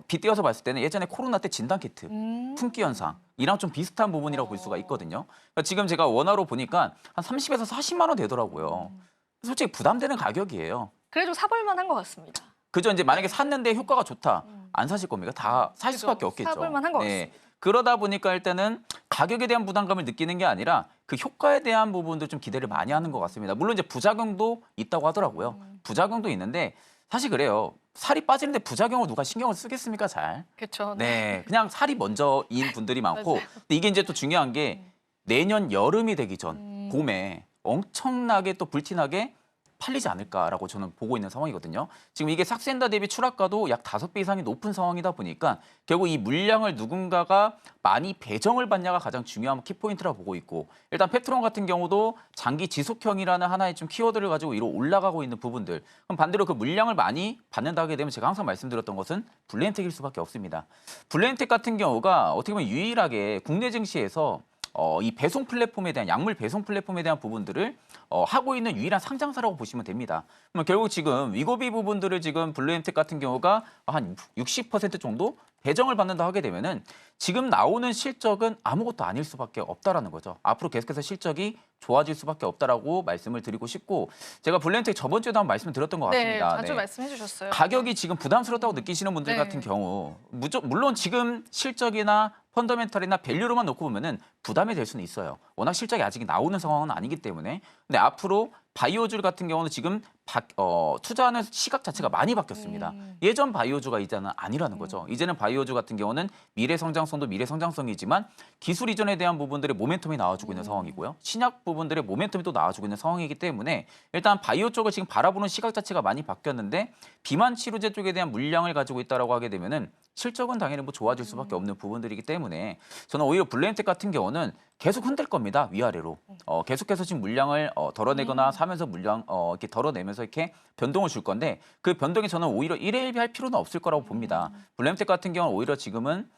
C: 빗대어서 봤을 때는 예전에 코로나 때 진단키트, 품귀 현상 이랑 좀 비슷한 부분이라고 볼 수가 있거든요. 그러니까 지금 제가 원화로 보니까 한 30에서 40만 원 되더라고요. 솔직히 부담되는 가격이에요.
B: 그래도 사볼만 한 것 같습니다.
C: 그죠? 이제 만약에 샀는데 효과가 좋다. 안 사실 겁니까? 다 살
B: 그죠.
C: 수밖에 없겠죠.
B: 사볼만 한것 같습니다.
C: 그러다 보니까 일단은 가격에 대한 부담감을 느끼는 게 아니라 그 효과에 대한 부분도 좀 기대를 많이 하는 것 같습니다. 물론 이제 부작용도 있다고 하더라고요. 부작용도 있는데 사실 그래요. 살이 빠지는데 부작용을 누가 신경을 쓰겠습니까? 잘.
B: 그렇죠.
C: 네, 그냥 살이 먼저인 분들이 많고
B: 맞아요.
C: 근데 이게 이제 또 중요한 게 내년 여름이 되기 전 봄에 엄청나게 또 불티나게 팔리지 않을까라고 저는 보고 있는 상황이거든요. 지금 이게 삭센다 대비 추락가도 약 5배 이상이 높은 상황이다 보니까 결국 이 물량을 누군가가 많이 배정을 받냐가 가장 중요한 키포인트라고 보고 있고, 일단 페트론 같은 경우도 장기 지속형이라는 하나의 좀 키워드를 가지고 위로 올라가고 있는 부분들. 그럼 반대로 그 물량을 많이 받는다 하게 되면 제가 항상 말씀드렸던 것은 블렌텍일 수밖에 없습니다. 블렌텍 같은 경우가 어떻게 보면 유일하게 국내 증시에서 이 배송 플랫폼에 대한 약물 배송 플랫폼에 대한 부분들을 하고 있는 유일한 상장사라고 보시면 됩니다. 그러면 결국 지금 위고비 부분들을 지금 블루엠텍 같은 경우가 한 60% 정도 배정을 받는다 하게 되면은 지금 나오는 실적은 아무것도 아닐 수밖에 없다라는 거죠. 앞으로 계속해서 실적이 좋아질 수밖에 없다라고 말씀을 드리고 싶고, 제가 블루엠텍 저번 주에도 한번 말씀을 드렸던 것
B: 네,
C: 같습니다.
B: 자주 말씀해 주셨어요.
C: 가격이 지금 부담스럽다고 느끼시는 분들
B: 네.
C: 같은 경우 물론 지금 실적이나 펀더멘털이나 밸류로만 놓고 보면은 부담이 될 수는 있어요. 워낙 실적이 아직 나오는 상황은 아니기 때문에. 근데 앞으로 바이오주 같은 경우는 지금 투자하는 시각 자체가 많이 바뀌었습니다. 예전 바이오주가 이제는 아니라는 거죠. 이제는 바이오주 같은 경우는 미래 성장성도 미래 성장성이지만 기술 이전에 대한 부분들의 모멘텀이 나와주고 있는 상황이고요. 신약 부분들의 모멘텀이 또 나와주고 있는 상황이기 때문에 일단 바이오 쪽을 지금 바라보는 시각 자체가 많이 바뀌었는데, 비만 치료제 쪽에 대한 물량을 가지고 있다라고 하게 되면은 실적은 당연히 뭐 좋아질 수밖에 없는 부분들이기 때문에 저는 오히려 블루엠텍 같은 경우는 계속 흔들 겁니다. 위아래로. 계속해서 지금 물량을 덜어내거나 사면서 물량 이렇게 덜어내면서 이렇게 변동을 줄 건데, 그 변동이 저는 오히려 일회일비할 필요는 없을 거라고 봅니다. 블루엠텍 같은 경우는 오히려 지금은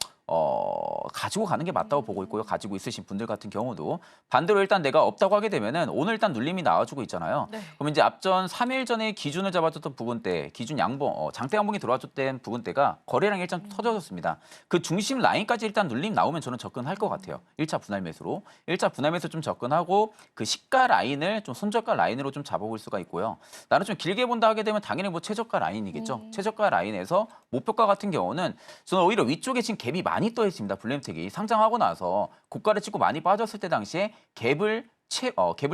C: 가지고 가는 게 맞다고 보고 있고요. 가지고 있으신 분들 같은 경우도 반대로 일단 내가 없다고 하게 되면은 오늘 일단 눌림이 나와주고 있잖아요.
B: 네.
C: 그럼 이제 앞전 3일 전에 기준을 잡아줬던 부분대, 기준 양봉, 장대 양봉이 들어와줬던 부분대가 거래량이 일단 터져졌습니다. 그 중심 라인까지 일단 눌림 나오면 저는 접근할 것 같아요. 1차 분할 매수로. 1차 분할 매수 좀 접근하고 그 시가 라인을 좀 손저가 라인으로 좀 잡아볼 수가 있고요. 나는 좀 길게 본다 하게 되면 당연히 뭐 최저가 라인이겠죠. 최저가 라인에서 목표가 같은 경우는 저는 오히려 위쪽에 지금 갭이 많이 떠 있습니다. 블루엠텍이 상장하고 나서 고가를 찍고 많이 빠졌을 때 당시에 갭을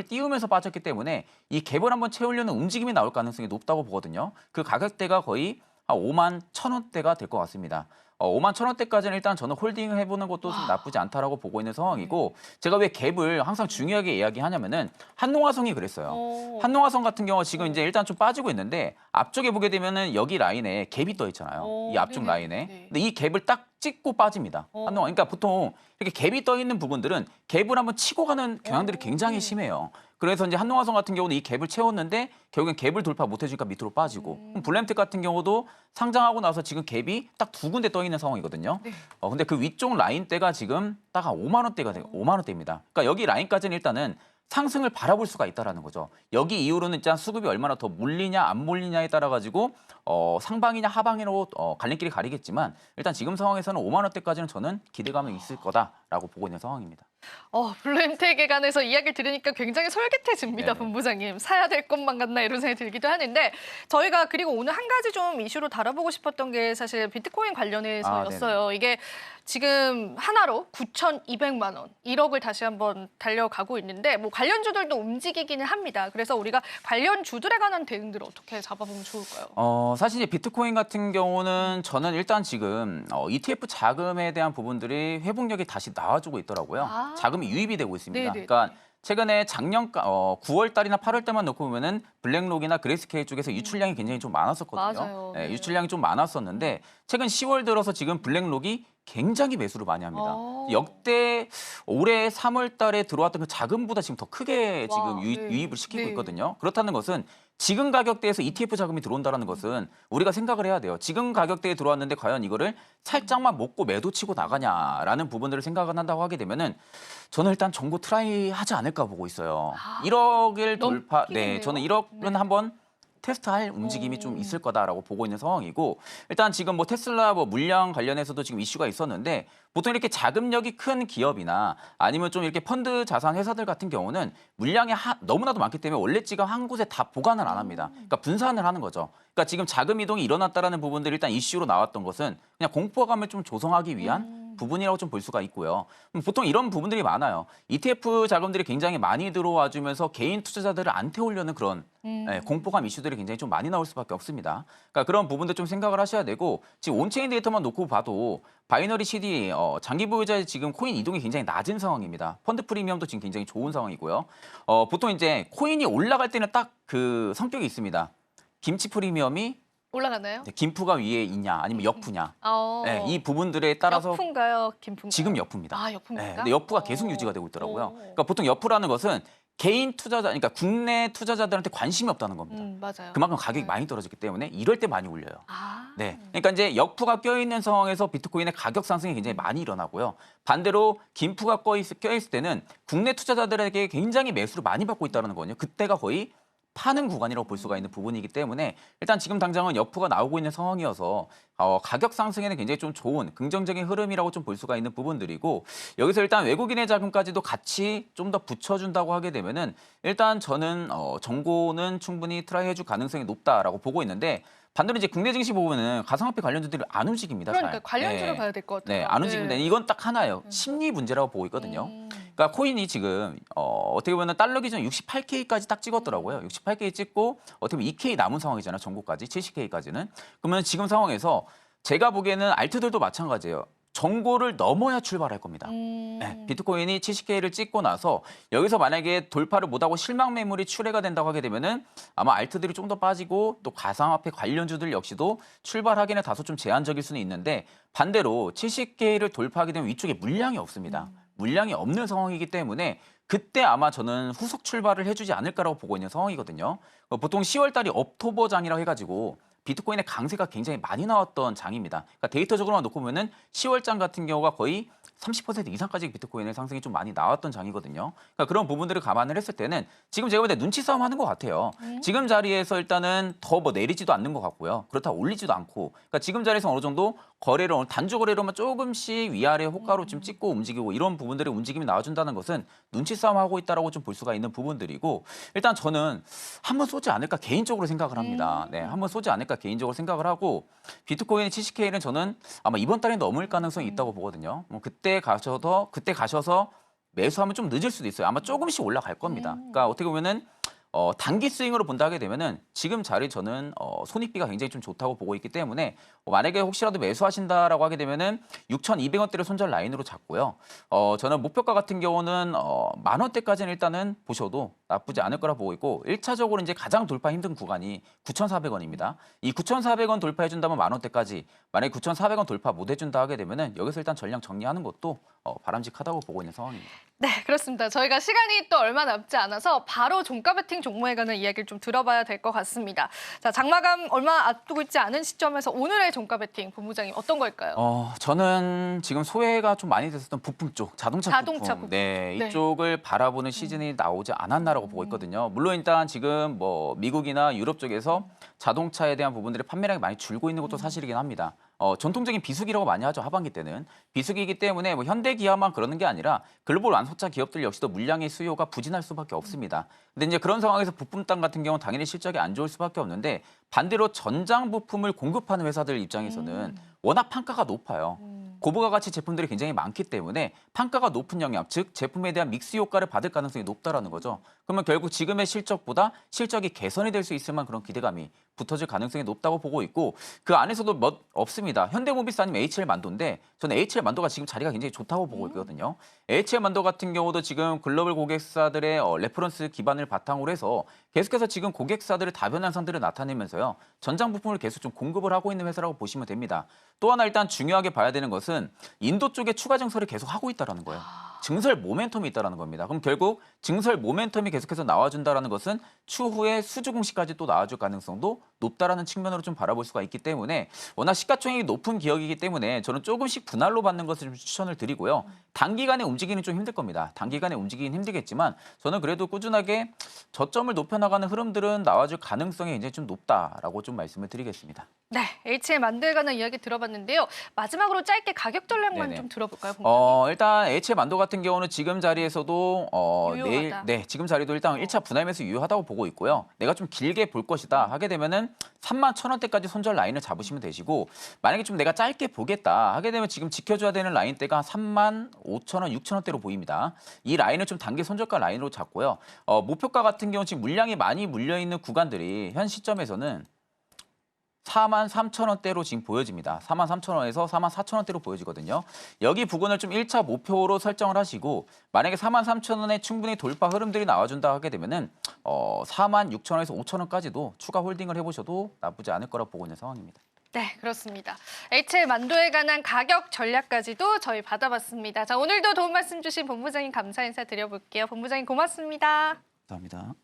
C: 띄우면서 빠졌기 때문에 이 갭을 한번 채우려는 움직임이 나올 가능성이 높다고 보거든요. 그 가격대가 거의 한 5만 1,000원대가 될 것 같습니다. 5만 1,000원대까지는 일단 저는 홀딩 해보는 것도 좀 나쁘지 않다라고 보고 있는 상황이고, 제가 왜 갭을 항상 중요하게 이야기하냐면은 한농화성이 그랬어요. 한농화성 같은 경우 지금 이제 일단 좀 빠지고 있는데, 앞쪽에 보게 되면은 여기 라인에 갭이 떠 있잖아요. 이 앞쪽
B: 네네.
C: 라인에.
B: 네.
C: 근데 이 갭을 딱 찍고 빠집니다. 한동안. 그러니까 보통 이렇게 갭이 떠 있는 부분들은 갭을 한번 치고 가는 경향들이 굉장히 심해요. 그래서 이제 한농화성 같은 경우는 이 갭을 채웠는데 결국엔 갭을 돌파 못 해주니까 밑으로 빠지고, 그럼 블루엠텍 같은 경우도 상장하고 나서 지금 갭이 딱 두 군데 떠 있는 상황이거든요.
B: 네.
C: 근데 그 위쪽 라인대가 지금 딱 한 5만 원대가 돼요. 5만 원대입니다. 그러니까 여기 라인까지는 일단은 상승을 바라볼 수가 있다라는 거죠. 여기 이후로는 일단 수급이 얼마나 더 몰리냐 안 몰리냐에 따라 가지고 상방이냐 하방으로 갈림길이 가리겠지만, 일단 지금 상황에서는 5만 원대까지는 저는 기대감이 있을 거다라고 보고 있는 상황입니다.
B: 블루엠텍에 관해서 이야기를 들으니까 굉장히 솔깃해집니다,
C: 네.
B: 본부장님. 사야 될 것만 같나 이런 생각이 들기도 하는데, 저희가 그리고 오늘 한 가지 좀 이슈로 다뤄보고 싶었던 게 사실 비트코인 관련해서였어요. 이게 지금 하나로 9,200만 원, 1억을 다시 한번 달려가고 있는데, 뭐 관련주들도 움직이기는 합니다. 그래서 우리가 관련주들에 관한 대응들을 어떻게 잡아보면 좋을까요?
C: 사실 이제 비트코인 같은 경우는 저는 일단 지금 ETF 자금에 대한 부분들이 회복력이 다시 나와주고 있더라고요. 자금이 유입이 되고 있습니다.
B: 네네.
C: 그러니까 최근에 작년 9월 달이나 8월 달만 놓고 보면은 블랙록이나 그레이스케일 쪽에서 유출량이 굉장히 좀 많았었거든요.
B: 맞아요.
C: 네,
B: 네.
C: 유출량이 좀 많았었는데 최근 10월 들어서 지금 블랙록이 굉장히 매수를 많이 합니다. 역대 올해 3월 달에 들어왔던 그 자금보다 지금 더 크게 지금
B: 네.
C: 유입을 시키고
B: 네.
C: 있거든요. 그렇다는 것은 지금 가격대에서 ETF 자금이 들어온다는 것은 우리가 생각을 해야 돼요. 지금 가격대에 들어왔는데 과연 이거를 살짝만 먹고 매도 치고 나가냐라는 부분들을 생각을 한다고 하게 되면은 저는 일단 정고 트라이 하지 않을까 보고 있어요. 1억을 돌파,
B: 넘기겠네요.
C: 네, 저는 1억은
B: 네.
C: 한번 테스트할 움직임이 좀 있을 거다라고 보고 있는 상황이고, 일단 지금 뭐 테슬라 뭐 물량 관련해서도 지금 이슈가 있었는데, 보통 이렇게 자금력이 큰 기업이나 아니면 좀 이렇게 펀드 자산 회사들 같은 경우는 물량이 너무나도 많기 때문에 원래 지금 한 곳에 다 보관을 안 합니다. 그러니까 분산을 하는 거죠. 그러니까 지금 자금 이동이 일어났다라는 부분들이 일단 이슈로 나왔던 것은 그냥 공포감을 좀 조성하기 위한 부분이라고 좀 볼 수가 있고요. 보통 이런 부분들이 많아요. ETF 자금들이 굉장히 많이 들어와 주면서 개인 투자자들을 안 태우려는 그런 공포감 이슈들이 굉장히 좀 많이 나올 수밖에 없습니다. 그러니까 그런 부분들 좀 생각을 하셔야 되고 지금 온체인 데이터만 놓고 봐도 바이너리 CD 장기 보유자의 지금 코인 이동이 굉장히 낮은 상황입니다. 펀드 프리미엄도 지금 굉장히 좋은 상황이고요. 보통 이제 코인이 올라갈 때는 딱 그 성격이 있습니다. 김치 프리미엄이
B: 올라가나요?
C: 김프가 위에 있냐 아니면 역프냐
B: 어.
C: 이 부분들에 따라서
B: 역풍가요, 김풍가요?
C: 지금 역프입니다.
B: 아, 역풍가요?
C: 근데 역프가 계속 유지가 되고 있더라고요. 그러니까 보통 역프라는 것은 개인 투자자, 그러니까 국내 투자자들한테 관심이 없다는 겁니다.
B: 맞아요.
C: 그만큼 가격이
B: 네.
C: 많이 떨어졌기 때문에 이럴 때 많이 올려요.
B: 아.
C: 네, 그러니까 이제 역프가 껴있는 상황에서 비트코인의 가격 상승이 굉장히 많이 일어나고요. 반대로 김프가 껴있을 때는 국내 투자자들에게 굉장히 매수를 많이 받고 있다는 거거든요. 그때가 거의 파는 구간이라고 볼 수가 있는 부분이기 때문에 일단 지금 당장은 역프가 나오고 있는 상황이어서 가격 상승에는 굉장히 좀 좋은 긍정적인 흐름이라고 좀 볼 수가 있는 부분들이고 여기서 일단 외국인의 자금까지도 같이 좀 더 붙여준다고 하게 되면은 일단 저는 정고는 충분히 트라이 해줄 가능성이 높다라고 보고 있는데 반대로 이제 국내 증시 보면은 가상화폐 관련주들이 안 움직입니다.
B: 그러니까
C: 잘.
B: 관련주를
C: 네.
B: 봐야 될 것 같아요.
C: 네, 안 움직입니다. 이건 딱 하나예요. 심리 문제라고 보고 있거든요. 그러니까 코인이 지금 어떻게 보면 달러 기준 68K까지 딱 찍었더라고요. 68K 찍고 어떻게 보면 2K 남은 상황이잖아요. 전고까지 70K까지는. 그러면 지금 상황에서 제가 보기에는 알트들도 마찬가지예요. 전고를 넘어야 출발할 겁니다. 네, 비트코인이 70K를 찍고 나서 여기서 만약에 돌파를 못하고 실망 매물이 출회가 된다고 하게 되면은 아마 알트들이 좀 더 빠지고 또 가상화폐 관련주들 역시도 출발하기는 다소 좀 제한적일 수는 있는데 반대로 70K를 돌파하게 되면 위쪽에 물량이 없습니다. 물량이 없는 상황이기 때문에 그때 아마 저는 후속 출발을 해주지 않을까라고 보고 있는 상황이거든요. 보통 10월 달이 업토버장이라고 해가지고 비트코인의 강세가 굉장히 많이 나왔던 장입니다. 그러니까 데이터적으로만 놓고 보면은 10월장 같은 경우가 거의 30% 이상까지 비트코인의 상승이 좀 많이 나왔던 장이거든요. 그러니까 그런 부분들을 감안을 했을 때는 지금 제가 볼 때 눈치 싸움 하는 것 같아요. 지금 자리에서 일단은 더 뭐 내리지도 않는 것 같고요. 그렇다고 올리지도 않고. 그러니까 지금 자리에서 어느 정도 거래를 단주 거래로만 조금씩 위아래 호가로 좀 찍고 움직이고 이런 부분들의 움직임이 나와준다는 것은 눈치 싸움 하고 있다라고 좀 볼 수가 있는 부분들이고 일단 저는 한번 쏘지 않을까 개인적으로 생각을 합니다. 네, 한번 쏘지 않을까 개인적으로 생각을 하고 비트코인의 70K는 저는 아마 이번 달에 넘을 가능성이 있다고 보거든요. 뭐 그때 가셔서 매수하면 좀 늦을 수도 있어요. 아마 조금씩 올라갈 겁니다. 그러니까 어떻게 보면은 단기 스윙으로 본다 하게 되면은 지금 자리 저는 손익비가 굉장히 좀 좋다고 보고 있기 때문에 만약에 혹시라도 매수하신다라고 하게 되면은 6,200원대를 손절 라인으로 잡고요. 저는 목표가 같은 경우는 10,000원대까지는 일단은 보셔도 나쁘지 않을 거라 보고 있고 1차적으로 이제 가장 돌파 힘든 구간이 9,400원입니다. 이 9,400원 돌파해 준다면 10,000원대까지 만약에 9,400원 돌파 못 해준다 하게 되면은 여기서 일단 전량 정리하는 것도 바람직하다고 보고 있는 상황입니다.
B: 네, 그렇습니다. 저희가 시간이 또 얼마 남지 않아서 바로 종가 베팅 종목에 관한 이야기를 좀 들어봐야 될 것 같습니다. 자, 장마감 얼마 앞두고 있지 않은 시점에서 오늘의 종가 베팅 본부장님 어떤 걸까요?
C: 저는 지금 소외가 좀 많이 됐었던 부품 쪽, 자동차 부품. 네,
B: 네.
C: 이쪽을 바라보는 시즌이 나오지 않았나라고 보고 있거든요. 물론 일단 지금 뭐 미국이나 유럽 쪽에서 자동차에 대한 부분들의 판매량이 많이 줄고 있는 것도 사실이긴 합니다. 전통적인 비수기라고 많이 하죠. 하반기 때는. 비수기이기 때문에 뭐 현대 기아만 그러는 게 아니라 글로벌 완소차 기업들 역시도 물량의 수요가 부진할 수밖에 없습니다. 근데 이제 그런 상황에서 부품당 같은 경우는 당연히 실적이 안 좋을 수밖에 없는데 반대로 전장 부품을 공급하는 회사들 입장에서는 워낙 판가가 높아요. 고부가 가치 제품들이 굉장히 많기 때문에 판가가 높은 영향, 즉 제품에 대한 믹스 효과를 받을 가능성이 높다라는 거죠. 그러면 결국 지금의 실적보다 실적이 개선이 될 수 있을 만한 그런 기대감이 붙어질 가능성이 높다고 보고 있고 그 안에서도 몇 없습니다. 현대모비스 아니면 HL만도인데 저는 HL만도가 지금 자리가 굉장히 좋다고 보고 있거든요. HL만도 같은 경우도 지금 글로벌 고객사들의 레퍼런스 기반을 바탕으로 해서 계속해서 지금 고객사들의 다변 현상들을 나타내면서요. 전장 부품을 계속 좀 공급을 하고 있는 회사라고 보시면 됩니다. 또 하나 일단 중요하게 봐야 되는 것은 인도 쪽에 추가 증설을 계속 하고 있다는 거예요. 증설 모멘텀이 있다는 겁니다. 그럼 결국 증설 모멘텀이 계속해서 나와준다는 것은 추후에 수주 공시까지 또 나와줄 가능성도 높다라는 측면으로 좀 바라볼 수가 있기 때문에 워낙 시가총액이 높은 기업이기 때문에 저는 조금씩 분할로 받는 것을 좀 추천을 드리고요. 단기간에 움직이는 좀 힘들 겁니다. 단기간에 움직이긴 힘들겠지만 저는 그래도 꾸준하게 저점을 높여나가는 흐름들은 나와줄 가능성이 굉장히 좀 높다라고 좀 말씀을 드리겠습니다.
B: 네, HL 만두에 관한 이야기 들어봤는데요. 마지막으로 짧게 가격 전략만
C: 네네.
B: 좀 들어볼까요, 본부장님?
C: 일단 HL 만도 같은 경우는 지금 자리에서도
B: 유효하다.
C: 지금 자리도 일단 1차 분할 매수 유효하다고 보고 있고요. 내가 좀 길게 볼 것이다 하게 되면은 되면은 31,000원대까지 손절 라인을 잡으시면 되시고 만약에 좀 내가 짧게 보겠다 하게 되면 지금 지켜줘야 되는 라인대가 35,000원, 6,000원대로 보입니다. 이 라인을 좀 단기 손절가 라인으로 잡고요. 목표가 같은 경우 지금 물량이 많이 물려있는 구간들이 현 시점에서는 43,000원대로 지금 보여집니다. 43,000원에서 44,000원대로 보여지거든요. 여기 부근을 좀 1차 목표로 설정을 하시고 만약에 43,000원에 충분히 돌파 흐름들이 나와준다 하게 되면은 46,000원에서 5,000원까지도 추가 홀딩을 해보셔도 나쁘지 않을 거라 보고 있는 상황입니다.
B: 네, 그렇습니다. HL 만도에 관한 가격 전략까지도 저희 받아봤습니다. 자, 오늘도 도움 말씀 주신 본부장님 감사 인사 드려볼게요. 본부장님 고맙습니다.
C: 감사합니다.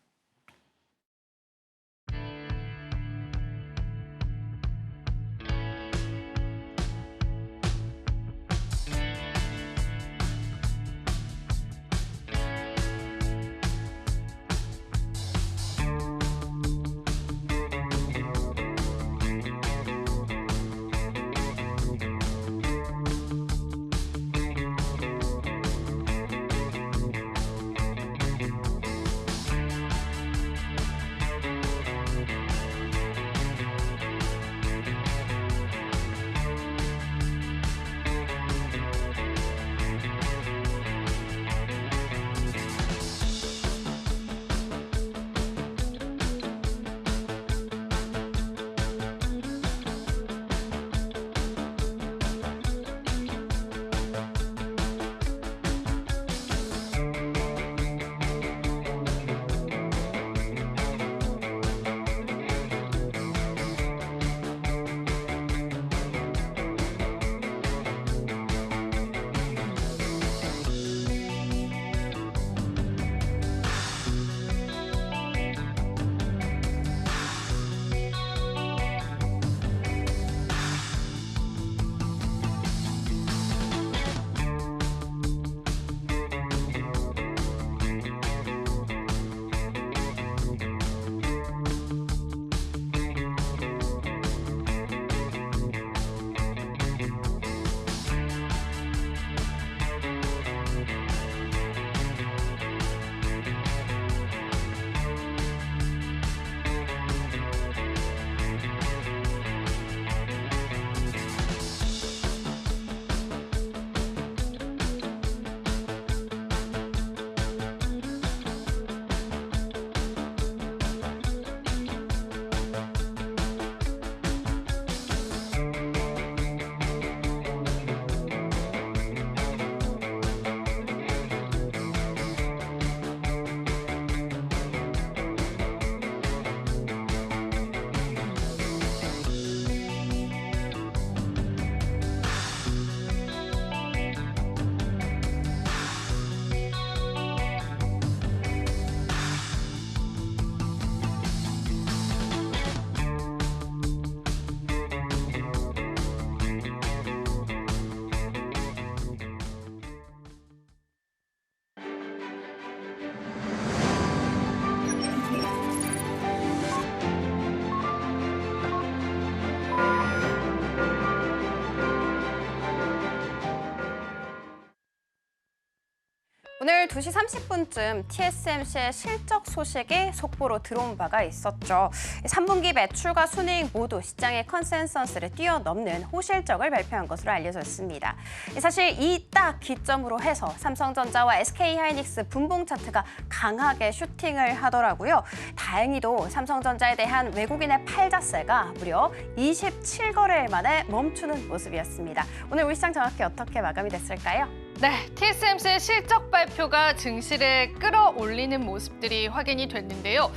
D: 오늘 2시 30분쯤 TSMC의 실적 소식이 속보로 들어온 바가 있었죠. 3분기 매출과 순이익 모두 시장의 컨센서스를 뛰어넘는 호실적을 발표한 것으로 알려졌습니다. 사실 이 딱 기점으로 해서 삼성전자와 SK하이닉스 분봉 차트가 강하게 슈팅을 하더라고요. 다행히도 삼성전자에 대한 외국인의 팔자세가 무려 27거래일 만에 멈추는 모습이었습니다. 오늘 우리 시장 정확히 어떻게 마감이 됐을까요?
B: 네, TSMC의 실적 발표가 증시를 끌어올리는 모습들이 확인이 됐는데요.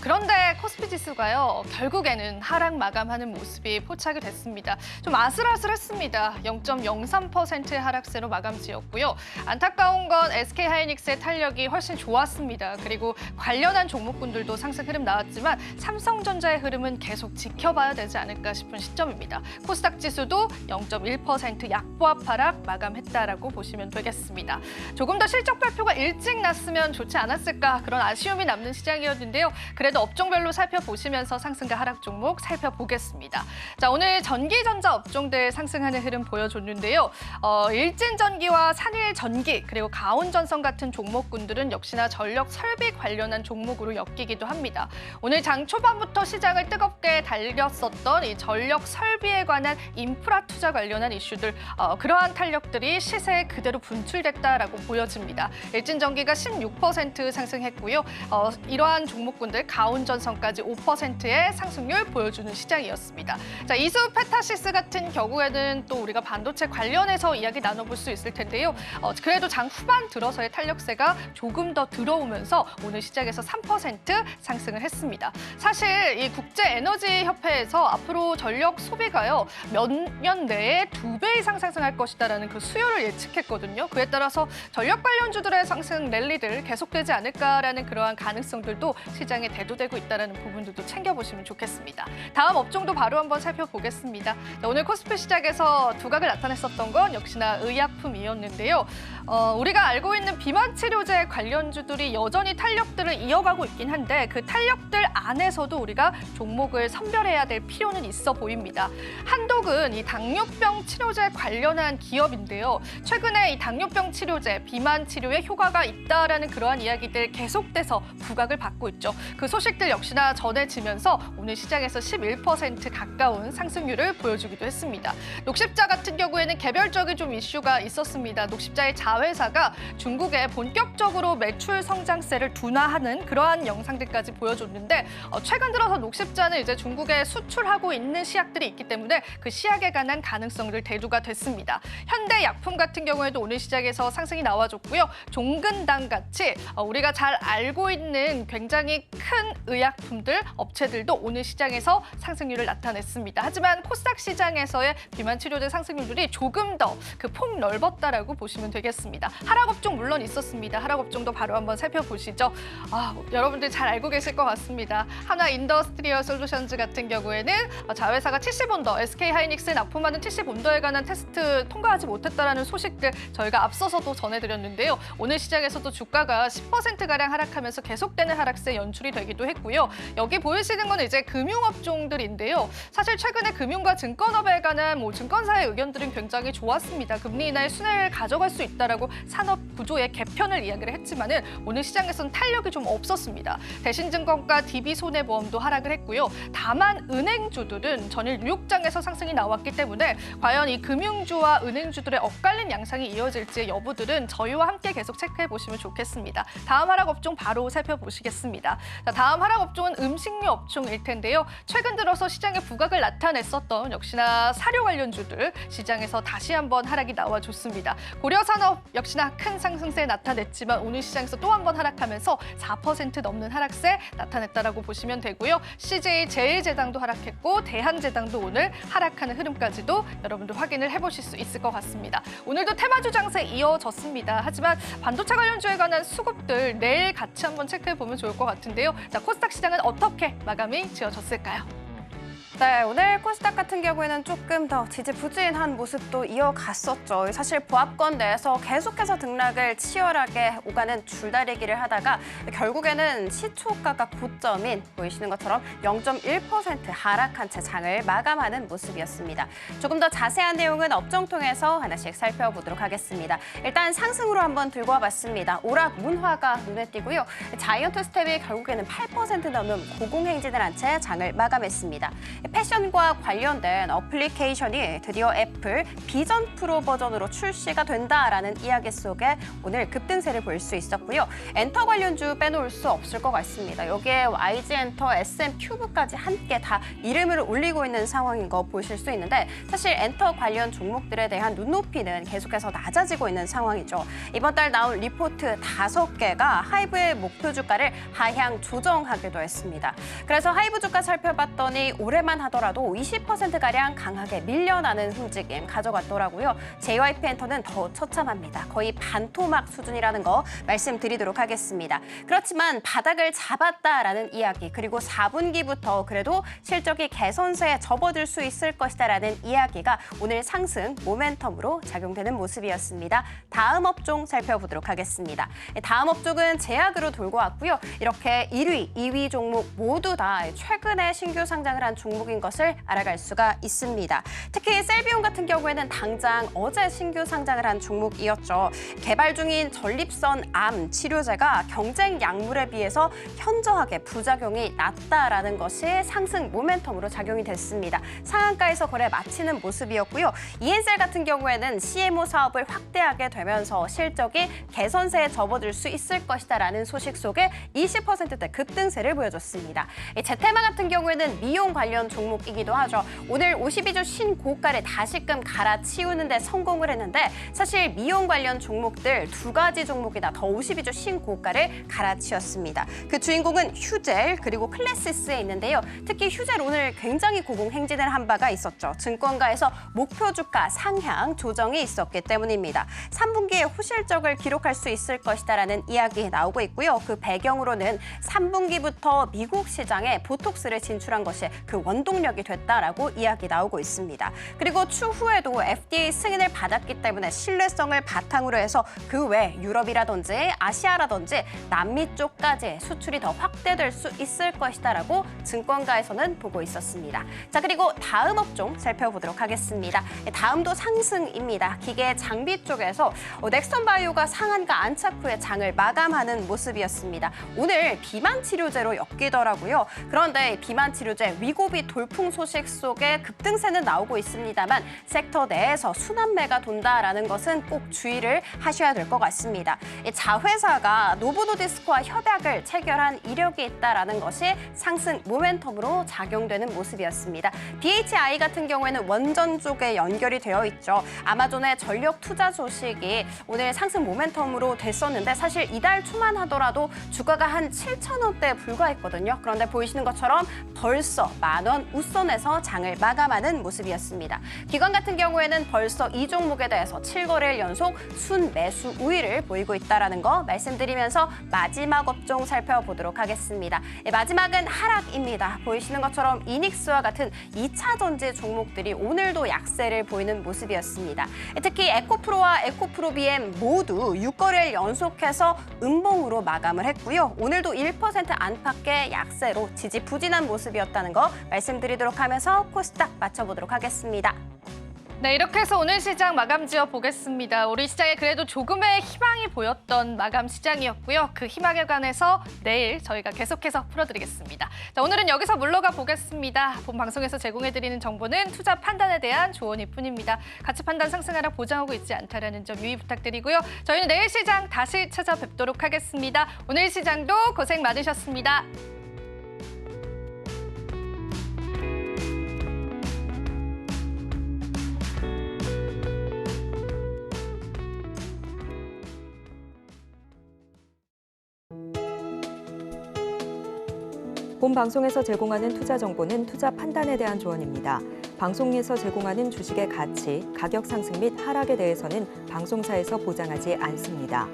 B: 그런데 코스피 지수가요, 결국에는 하락 마감하는 모습이 포착이 됐습니다. 좀 아슬아슬했습니다. 0.03%의 하락세로 마감 지었고요. 안타까운 건 SK하이닉스의 탄력이 훨씬 좋았습니다. 그리고 관련한 종목군들도 상승 흐름 나왔지만 삼성전자의 흐름은 계속 지켜봐야 되지 않을까 싶은 시점입니다. 코스닥 지수도 0.1% 약보합 하락 마감했다라고 보시면 보시면 되겠습니다. 조금 더 실적 발표가 일찍 났으면 좋지 않았을까 그런 아쉬움이 남는 시장이었는데요. 그래도 업종별로 살펴보시면서 상승과 하락 종목 살펴보겠습니다. 자, 오늘 전기전자 업종들 상승하는 흐름 보여줬는데요. 일진전기와 산일전기 그리고 가온전선 같은 종목군들은 역시나 전력 설비 관련한 종목으로 엮이기도 합니다. 오늘 장 초반부터 시장을 뜨겁게 달렸었던 이 전력 설비에 관한 인프라 투자 관련한 이슈들 그러한 탄력들이 시세에 그대로 분출됐다라고 보여집니다. 일진전기가 16% 상승했고요. 이러한 종목군들 가온전선까지 5%의 상승률 보여주는 시장이었습니다. 자, 이수페타시스 같은 경우에는 또 우리가 반도체 관련해서 이야기 나눠볼 수 있을 텐데요. 그래도 장 후반 들어서의 탄력세가 조금 더 들어오면서 오늘 시장에서 3% 상승을 했습니다. 사실 이 국제에너지협회에서 앞으로 전력 소비가요 몇 년 내에 2배 이상 상승할 것이다라는 그 수요를 예측했거든요. 그에 따라서 전력 관련주들의 상승 랠리들 계속되지 않을까라는 그러한 가능성들도 시장에 대두되고 있다는 부분들도 챙겨보시면 좋겠습니다. 다음 업종도 바로 한번 살펴보겠습니다. 오늘 코스피 시작에서 두각을 나타냈었던 건 역시나 의약품이었는데요. 우리가 알고 있는 비만 치료제 관련주들이 여전히 탄력들을 이어가고 있긴 한데 그 탄력들 안에서도 우리가 종목을 선별해야 될 필요는 있어 보입니다. 한독은 이 당뇨병 치료제 관련한 기업인데요. 최근에 이 당뇨병 치료제, 비만 치료에 효과가 있다라는 그러한 이야기들 계속돼서 부각을 받고 있죠. 그 소식들 역시나 전해지면서 오늘 시장에서 11% 가까운 상승률을 보여주기도 했습니다. 녹십자 같은 경우에는 개별적인 좀 이슈가 있었습니다. 녹십자의 자회사가 중국에 본격적으로 매출 성장세를 둔화하는 그러한 영상들까지 보여줬는데 최근 들어서 녹십자는 이제 중국에 수출하고 있는 시약들이 있기 때문에 그 시약에 관한 가능성들 대두가 됐습니다. 현대약품 같은 경우에도 오늘 시장에서 상승이 나와줬고요. 종근당 같이 우리가 잘 알고 있는 굉장히 큰 의약품들, 업체들도 오늘 시장에서 상승률을 나타냈습니다. 하지만 코스닥 시장에서의 비만 치료제 상승률들이 조금 더 그 폭 넓었다라고 보시면 되겠습니다. 하락업종 물론 있었습니다. 하락업종도 바로 한번 살펴보시죠. 여러분들 잘 알고 계실 것 같습니다. 하나 인더스트리얼 솔루션즈 같은 경우에는 자회사가 70온더, SK하이닉스 납품하는 70온더에 관한 테스트 통과하지 못했다라는 소식들 저희가 앞서서도 전해드렸는데요. 오늘 시장에서도 주가가 10%가량 하락하면서 계속되는 하락세 연출이 되기도 했고요. 여기 보이시는 건 이제 금융업종들인데요. 사실 최근에 금융과 증권업에 관한 증권사의 의견들은 굉장히 좋았습니다. 금리 인하의 순회를 가져갈 수 있다라고 산업 구조의 개편을 이야기를 했지만은 오늘 시장에서는 탄력이 좀 없었습니다. 대신증권과 DB손해보험도 하락을 했고요. 다만 은행주들은 전일 뉴욕장에서 상승이 나왔기 때문에 과연 이 금융주와 은행주들의 엇갈린 양상이 이어질지의 여부들은 저희와 함께 계속 체크해 보시면 좋겠습니다. 다음 하락업종 바로 살펴보시겠습니다. 자, 다음 하락업종은 음식료 업종일 텐데요. 최근 들어서 시장에 부각을 나타냈었던 역시나 사료 관련주들 시장에서 다시 한번 하락이 나와줬습니다. 고려산업 역시나 큰 상승세 나타냈지만 오늘 시장에서 또 한 번 하락하면서 4% 넘는 하락세 나타냈다라고 보시면 되고요. CJ 제일제당도 하락했고 대한제당도 오늘 하락하는 흐름까지도 여러분들 확인을 해보실 수 있을 것 같습니다. 오늘도 테마주 장세 이어졌습니다. 하지만 반도체 관련주에 관한 수급들 내일 같이 한번 체크해보면 좋을 것 같은데요. 자, 코스닥 시장은 어떻게 마감이 지어졌을까요?
D: 네, 오늘 코스닥 같은 경우에는 조금 더 지지부진한 모습도 이어갔었죠. 사실 보합권 내에서 계속해서 등락을 치열하게 오가는 줄다리기를 하다가 결국에는 시초가가 고점인 보이시는 것처럼 0.1% 하락한 채 장을 마감하는 모습이었습니다. 조금 더 자세한 내용은 업종 통해서 하나씩 살펴보도록 하겠습니다. 일단 상승으로 한번 들고 와봤습니다. 오락 문화가 눈에 띄고요. 자이언트 스텝이 결국에는 8% 넘는 고공행진을 한 채 장을 마감했습니다. 패션과 관련된 어플리케이션이 드디어 애플 비전 프로 버전으로 출시가 된다라는 이야기 속에 오늘 급등세를 볼 수 있었고요. 엔터 관련주 빼놓을 수 없을 것 같습니다. 여기에 YG 엔터, SM 큐브까지 함께 다 이름을 올리고 있는 상황인 거 보실 수 있는데 사실 엔터 관련 종목들에 대한 눈높이는 계속해서 낮아지고 있는 상황이죠. 이번 달 나온 리포트 5개가 하이브의 목표 주가를 하향 조정하기도 했습니다. 그래서 하이브 주가 살펴봤더니 올해만 이달만 하더라도 20%가량 강하게 밀려나는 움직임 가져갔더라고요. JYP엔터는 더 처참합니다. 거의 반토막 수준이라는 거 말씀드리도록 하겠습니다. 그렇지만 바닥을 잡았다라는 이야기, 그리고 4분기부터 그래도 실적이 개선세에 접어들 수 있을 것이다라는 이야기가 오늘 상승 모멘텀으로 작용되는 모습이었습니다. 다음 업종 살펴보도록 하겠습니다. 다음 업종은 제약으로 돌고 왔고요. 이렇게 1위, 2위 종목 모두 다 최근에 신규 상장을 한 종목인 것을 알아갈 수가 있습니다. 특히 셀비온 같은 경우에는 당장 어제 신규 상장을 한 종목이었죠. 개발 중인 전립선 암 치료제가 경쟁 약물에 비해서 현저하게 부작용이 낮다라는 것이 상승 모멘텀으로 작용이 됐습니다. 상한가에서 거래 마치는 모습이었고요. 이엔셀 같은 경우에는 CMO 사업을 확대하게 되면서 실적이 개선세에 접어들 수 있을 것이다라는 소식 속에 20%대 급등세를 보여줬습니다. 제테마 같은 경우에는 미용 관련 종목이기도 하죠. 오늘 52주 신고가를 다시금 갈아치우는 데 성공을 했는데 사실 미용 관련 종목들 두 가지 종목이 다 더 52주 신고가를 갈아치웠습니다. 그 주인공은 휴젤 그리고 클래시스에 있는데요. 특히 휴젤 오늘 굉장히 고공행진을 한 바가 있었죠. 증권가에서 목표 주가 상향 조정이 있었기 때문입니다. 3분기에 호실적을 기록할 수 있을 것이다라는 이야기 나오고 있고요. 그 배경으로는 3분기부터 미국 시장에 보톡스를 진출한 것이 그 원동력이 됐다라고 이야기 나오고 있습니다. 그리고 추후에도 FDA 승인을 받았기 때문에 신뢰성을 바탕으로 해서 그 외 유럽이라든지 아시아라든지 남미 쪽까지 수출이 더 확대될 수 있을 것이다라고 증권가에서는 보고 있었습니다. 자, 그리고 다음 업종 살펴보도록 하겠습니다. 다음도 상승입니다. 기계 장비 쪽에서 넥스턴 바이오가 상한가 안착 후에 장을 마감하는 모습이었습니다. 오늘 비만 치료제로 엮이더라고요. 그런데 비만 치료제 위고비 돌풍 소식 속에 급등세는 나오고 있습니다만 섹터 내에서 순환매가 돈다라는 것은 꼭 주의를 하셔야 될 것 같습니다. 자회사가 노보노디스크와 협약을 체결한 이력이 있다라는 것이 상승 모멘텀으로 작용되는 모습이었습니다. DHI 같은 경우에는 원전 쪽에 연결이 되어 있죠. 아마존의 전력 투자 소식이 오늘 상승 모멘텀으로 됐었는데 사실 이달 초만 하더라도 주가가 한 7,000원대에 불과했거든요. 그런데 보이시는 것처럼 벌써 10,000원 웃선에서 장을 마감하는 모습이었습니다. 기관 같은 경우에는 벌써 이 종목에 대해서 7거래일 연속 순매수 우위를 보이고 있다는 거 말씀드리면서 마지막 업종 살펴보도록 하겠습니다. 마지막은 하락입니다. 보이시는 것처럼 이닉스와 같은 2차 전지 종목들이 오늘도 약세를 보이는 모습이었습니다. 특히 에코프로와 에코프로비엠 모두 6거래일 연속해서 음봉으로 마감을 했고요. 오늘도 1% 안팎의 약세로 지지부진한 모습이었다는 거 말씀드리도록 하면서 코스닥 맞춰보도록 하겠습니다.
B: 네, 이렇게 해서 오늘 시장 마감 지어 보겠습니다. 우리 시장에 그래도 조금의 희망이 보였던 마감 시장이었고요. 그 희망에 관해서 내일 저희가 계속해서 풀어드리겠습니다. 자, 오늘은 여기서 물러가 보겠습니다. 본 방송에서 제공해드리는 정보는 투자 판단에 대한 조언일 뿐입니다. 가치 판단 상승하락 보장하고 있지 않다라는 점 유의 부탁드리고요. 저희는 내일 시장 다시 찾아뵙도록 하겠습니다. 오늘 시장도 고생 많으셨습니다.
A: 본 방송에서 제공하는 투자 정보는 투자 판단에 대한 조언입니다. 방송에서 제공하는 주식의 가치, 가격 상승 및 하락에 대해서는 방송사에서 보장하지 않습니다.